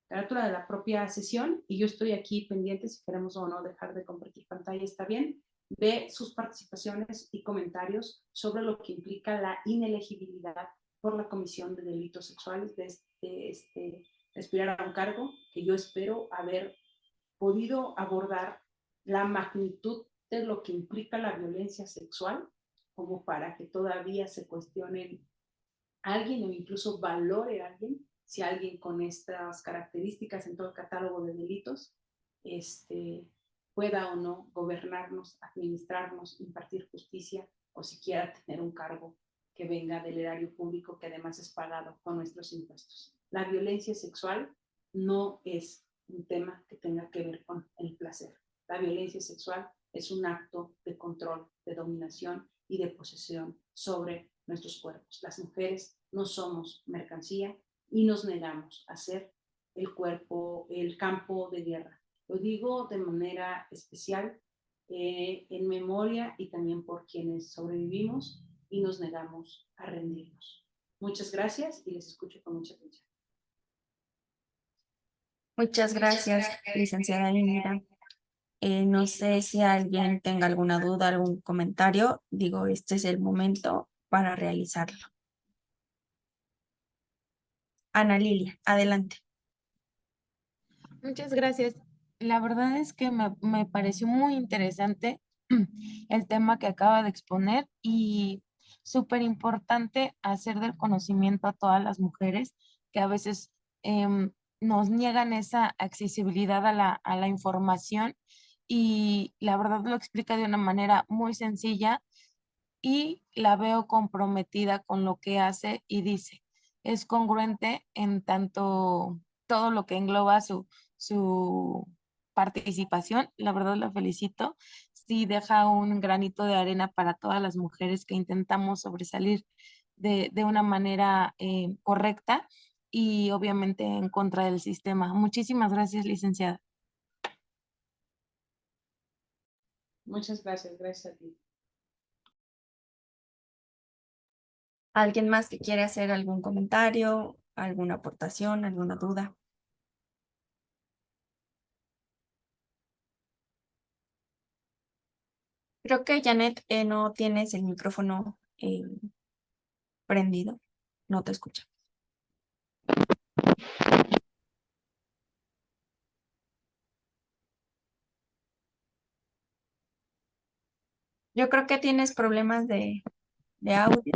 carátula de la propia sesión, y yo estoy aquí pendiente, si queremos o no dejar de compartir pantalla, está bien, de sus participaciones y comentarios sobre lo que implica la inelegibilidad por la comisión de delitos sexuales de aspirar a un cargo que yo espero haber podido abordar la magnitud de lo que implica la violencia sexual, como para que todavía se cuestionen a alguien o incluso valore a alguien, si alguien con estas características en todo el catálogo de delitos pueda o no gobernarnos, administrarnos, impartir justicia o siquiera tener un cargo que venga del erario público, que además es pagado con nuestros impuestos. La violencia sexual no es un tema que tenga que ver con el placer. La violencia sexual es un acto de control, de dominación y de posesión sobre nuestros cuerpos. Las mujeres no somos mercancía y nos negamos a ser el cuerpo, el campo de guerra. Lo digo de manera especial en memoria y también por quienes sobrevivimos y nos negamos a rendirnos. Muchas gracias y les escucho con mucha atención. Muchas gracias, licenciada Linda. No sé si alguien tenga alguna duda, algún comentario. Digo, este es el momento para realizarlo. Ana Lilia, adelante. Muchas gracias. La verdad es que me pareció muy interesante el tema que acaba de exponer y súper importante hacer del conocimiento a todas las mujeres que a veces nos niegan esa accesibilidad a la información, y la verdad lo explica de una manera muy sencilla y la veo comprometida con lo que hace y dice. Es congruente en tanto todo lo que engloba su participación. La verdad la felicito. Sí deja un granito de arena para todas las mujeres que intentamos sobresalir de una manera correcta y obviamente en contra del sistema. Muchísimas gracias, licenciada. Muchas gracias, gracias a ti. ¿Alguien más que quiere hacer algún comentario, alguna aportación, alguna duda? Creo que Janet, no tienes el micrófono prendido. No te escucha. Yo creo que tienes problemas de audio.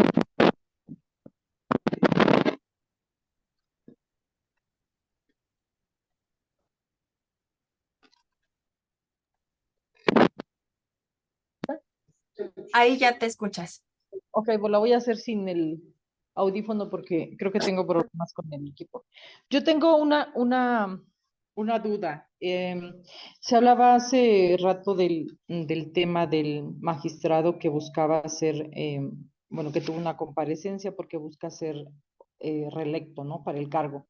Ahí ya te escuchas. Ok, pues la voy a hacer sin el audífono porque creo que tengo problemas con el equipo. Yo tengo una una duda. Se hablaba hace rato del tema del magistrado que buscaba ser, bueno, que tuvo una comparecencia porque busca ser reelecto, ¿no? Para el cargo.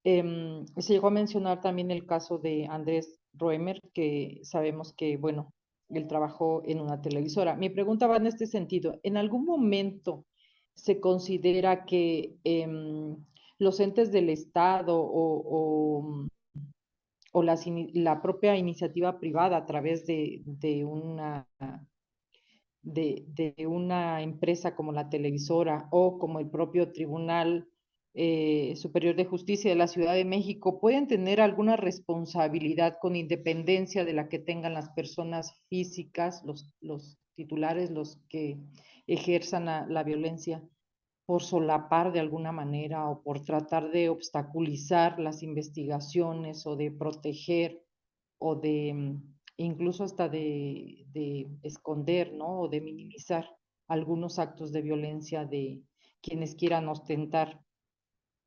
Se llegó a mencionar también el caso de Andrés Roemer, que sabemos que, bueno, él trabajó en una televisora. Mi pregunta va en este sentido. ¿En algún momento se considera que los entes del Estado o la propia iniciativa privada a través de una empresa como la televisora o como el propio Tribunal Superior de Justicia de la Ciudad de México pueden tener alguna responsabilidad con independencia de la que tengan las personas físicas, los titulares, los que ejerzan la violencia, por solapar de alguna manera o por tratar de obstaculizar las investigaciones o de proteger o de incluso hasta de esconder, ¿no? O de minimizar algunos actos de violencia de quienes quieran ostentar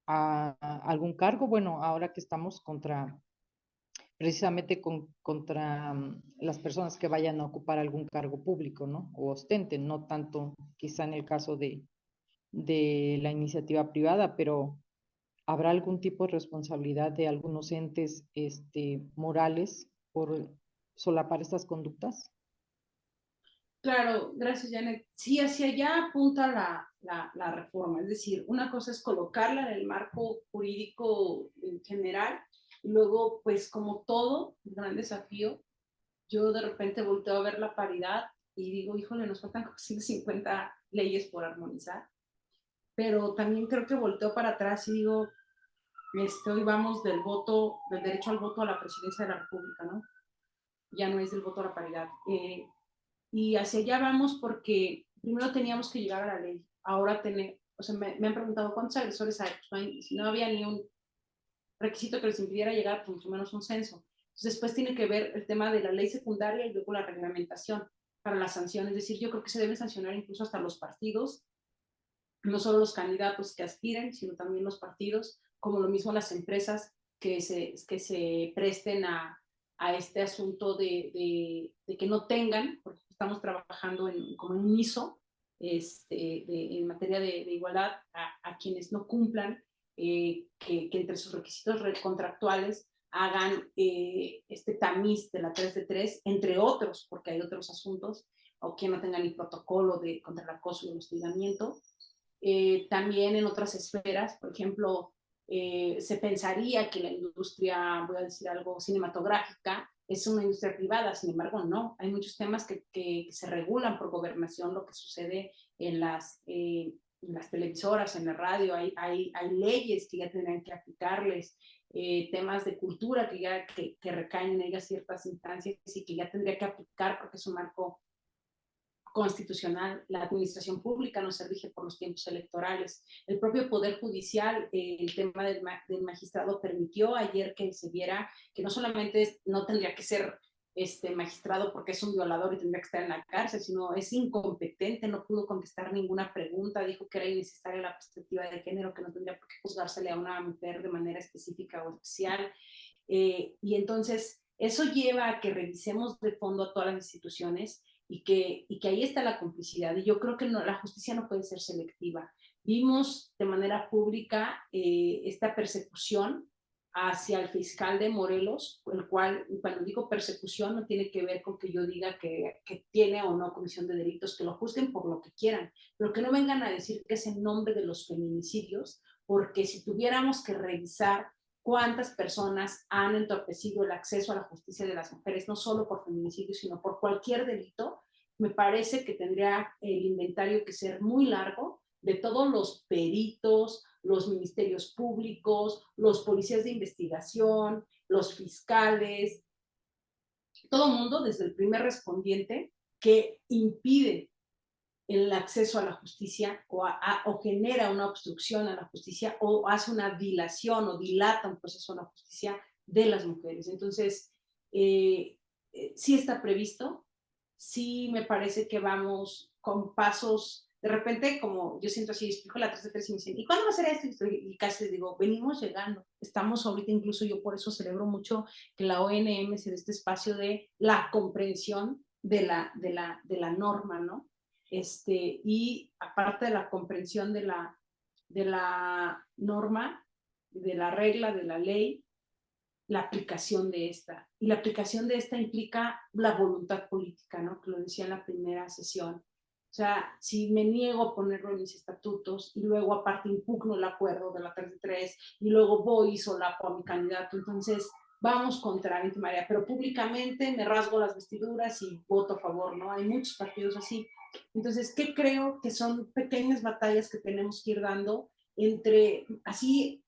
a algún cargo. Bueno, ahora que estamos precisamente contra las personas que vayan a ocupar algún cargo público, ¿no? O ostenten, no tanto quizá en el caso de la iniciativa privada, pero ¿habrá algún tipo de responsabilidad de algunos entes morales por solapar estas conductas? Claro, gracias, Janet. Sí, hacia allá apunta la reforma. Es decir, una cosa es colocarla en el marco jurídico en general, y luego, pues como todo, un gran desafío, yo de repente volteo a ver la paridad y digo, híjole, nos faltan como 150 leyes por armonizar, pero también creo que volteo para atrás y digo, hoy vamos del voto, del derecho al voto a la presidencia de la República, ¿no? Ya no es del voto a la paridad. Y hacia allá vamos porque primero teníamos que llegar a la ley. Ahora o sea, me han preguntado cuántos agresores hay. Pues no hay, si no había ni un requisito que les impidiera llegar, pues mucho menos un censo. Entonces después tiene que ver el tema de la ley secundaria y luego la reglamentación para las sanciones. Es decir, yo creo que se deben sancionar incluso hasta los partidos, no solo los candidatos que aspiren, sino también los partidos, como lo mismo las empresas que se presten a este asunto de que no tengan, porque estamos trabajando como en un ISO en materia de igualdad, a quienes no cumplan, que entre sus requisitos contractuales hagan este tamiz de la 3 de 3, entre otros, porque hay otros asuntos, o que no tengan el protocolo contra el acoso y el hostigamiento. También en otras esferas, por ejemplo, se pensaría que la industria, voy a decir algo, cinematográfica, es una industria privada, sin embargo, no. Hay muchos temas que se regulan por gobernación, lo que sucede en las televisoras, en la radio, hay leyes que ya tendrán que aplicarles, temas de cultura que recaen en ellas ciertas instancias y que ya tendría que aplicar porque es un marco constitucional. La administración pública no se rige por los tiempos electorales. El propio Poder Judicial, el tema del magistrado permitió ayer que se viera que no solamente no tendría que ser magistrado porque es un violador y tendría que estar en la cárcel, sino es incompetente, no pudo contestar ninguna pregunta, dijo que era innecesaria la perspectiva de género, que no tendría por qué juzgársele a una mujer de manera específica o especial. Y entonces eso lleva a que revisemos de fondo a todas las instituciones y que ahí está la complicidad. Y yo creo que la justicia no puede ser selectiva. Vimos de manera pública esta persecución hacia el fiscal de Morelos, el cual, cuando digo persecución, no tiene que ver con que yo diga que tiene o no comisión de delitos, que lo juzguen por lo que quieran, pero que no vengan a decir que es en nombre de los feminicidios, porque si tuviéramos que revisar cuántas personas han entorpecido el acceso a la justicia de las mujeres, no solo por feminicidio, sino por cualquier delito, me parece que tendría el inventario que ser muy largo de todos los peritos, los ministerios públicos, los policías de investigación, los fiscales, todo el mundo, desde el primer respondiente, que impide el acceso a la justicia o genera una obstrucción a la justicia o hace una dilación o dilata un proceso a la justicia de las mujeres. Entonces, sí está previsto, sí me parece que vamos con pasos de repente, como yo siento así, explico la 3 de 3 y me dicen, ¿y cuándo va a ser esto? Y casi les digo, venimos llegando, estamos ahorita, incluso yo por eso celebro mucho que la ONM se dé este espacio de la comprensión de la norma, ¿no? Y aparte de la comprensión de la norma, de la regla, de la ley, la aplicación de esta. Y la aplicación de esta implica la voluntad política, ¿no? Que lo decía en la primera sesión. O sea, si me niego a ponerlo en mis estatutos y luego aparte impugno el acuerdo de la 3 y luego voy y solapo a mi candidato, entonces vamos contra Inti María, pero públicamente me rasgo las vestiduras y voto a favor, ¿no? Hay muchos partidos así. Entonces, ¿qué creo que son pequeñas batallas que tenemos que ir dando entre, así,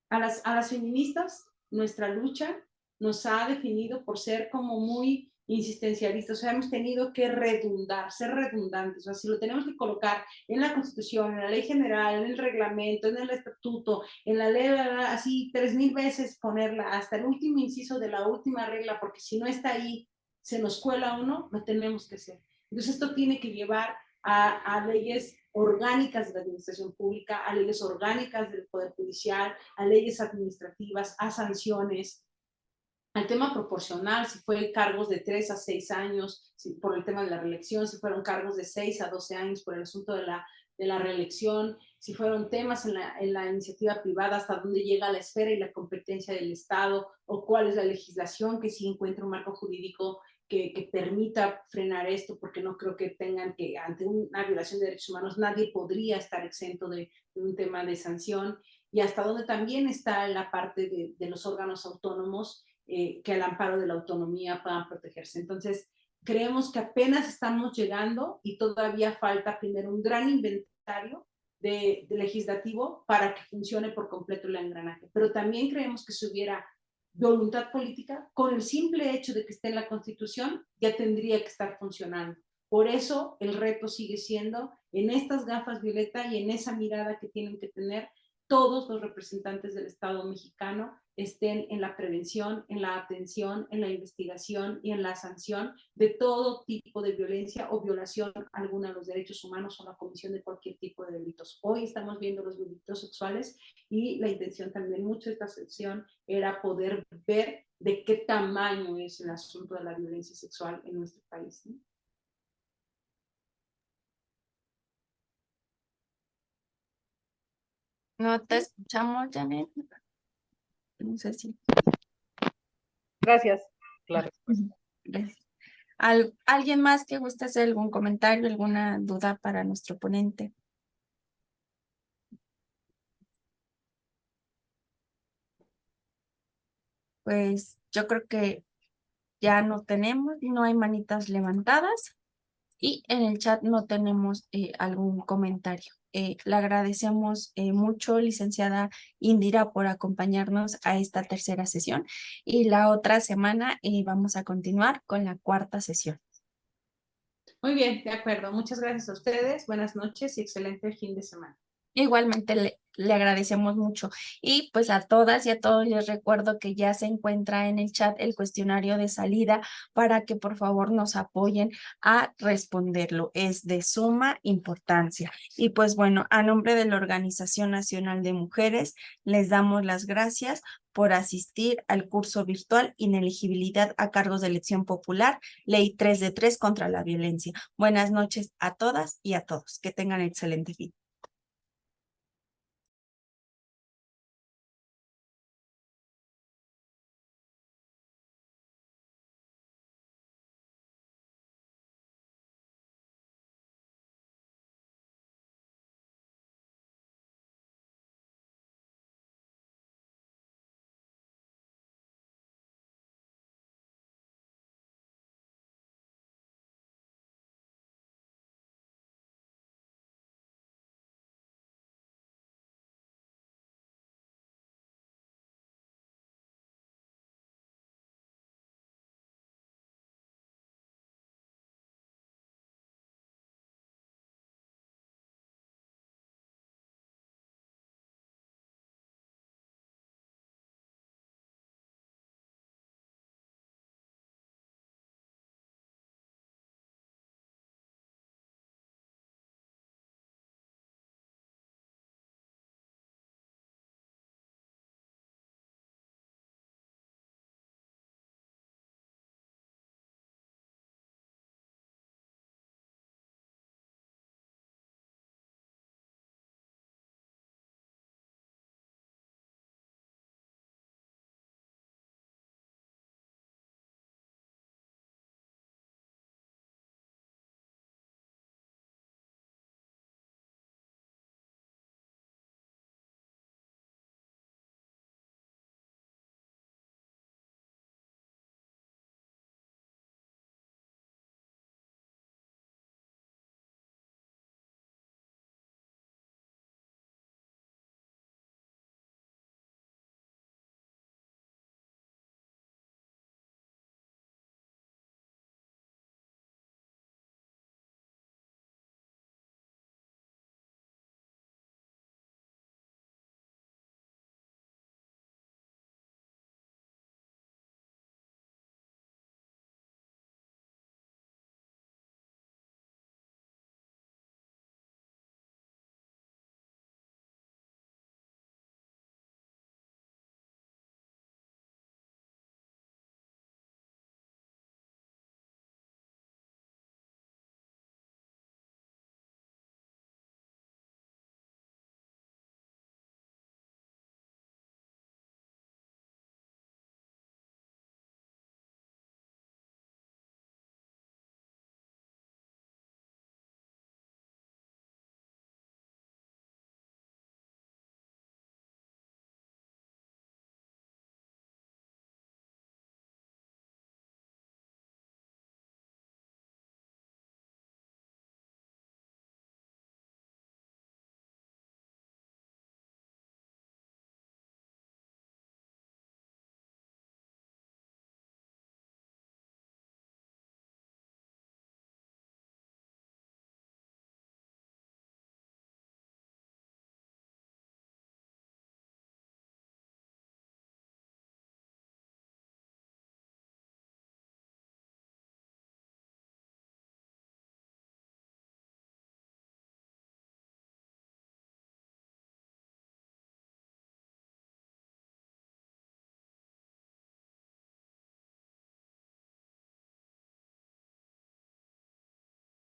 a las feministas? Nuestra lucha nos ha definido por ser como muy insistencialistas, o sea, hemos tenido que redundar, ser redundantes, o sea, si lo tenemos que colocar en la Constitución, en la ley general, en el reglamento, en el estatuto, en la ley, así 3000 veces ponerla hasta el último inciso de la última regla, porque si no está ahí, se nos cuela uno, lo tenemos que hacer. Entonces esto tiene que llevar a leyes orgánicas de la administración pública, a leyes orgánicas del Poder Judicial, a leyes administrativas, a sanciones, al tema proporcional, si fue cargos de 3 a 6 años por el tema de la reelección, si fueron cargos de 6 a 12 años por el asunto de la reelección, si fueron temas en la iniciativa privada, hasta dónde llega la esfera y la competencia del Estado, o cuál es la legislación que sí encuentra un marco jurídico que permita frenar esto, porque no creo que tengan que, ante una violación de derechos humanos, nadie podría estar exento de un tema de sanción, y hasta dónde también está la parte de los órganos autónomos que al amparo de la autonomía puedan protegerse. Entonces, creemos que apenas estamos llegando y todavía falta primero un gran inventario de legislativo para que funcione por completo el engranaje. Pero también creemos que si hubiera voluntad política, con el simple hecho de que esté en la Constitución, ya tendría que estar funcionando. Por eso el reto sigue siendo en estas gafas violeta y en esa mirada que tienen que tener todos los representantes del Estado mexicano estén en la prevención, en la atención, en la investigación y en la sanción de todo tipo de violencia o violación alguna de los derechos humanos o la comisión de cualquier tipo de delitos. Hoy estamos viendo los delitos sexuales y la intención también mucho de esta sesión era poder ver de qué tamaño es el asunto de la violencia sexual en nuestro país, ¿no? No te escuchamos, Janet. No sé si. Gracias. Claro. Gracias. ¿Alguien más que guste hacer algún comentario, alguna duda para nuestro ponente? Pues yo creo que ya no tenemos, no hay manitas levantadas y en el chat no tenemos algún comentario. Le agradecemos mucho, licenciada Indira, por acompañarnos a esta tercera sesión y la otra semana vamos a continuar con la cuarta sesión. Muy bien, de acuerdo. Muchas gracias a ustedes. Buenas noches y excelente fin de semana. Igualmente le agradecemos mucho y pues a todas y a todos les recuerdo que ya se encuentra en el chat el cuestionario de salida para que por favor nos apoyen a responderlo. Es de suma importancia. Y pues bueno, a nombre de la Organización Nacional de Mujeres les damos las gracias por asistir al curso virtual Inelegibilidad a cargos de elección popular, Ley 3 de 3 contra la violencia. Buenas noches a todas y a todos. Que tengan excelente fin.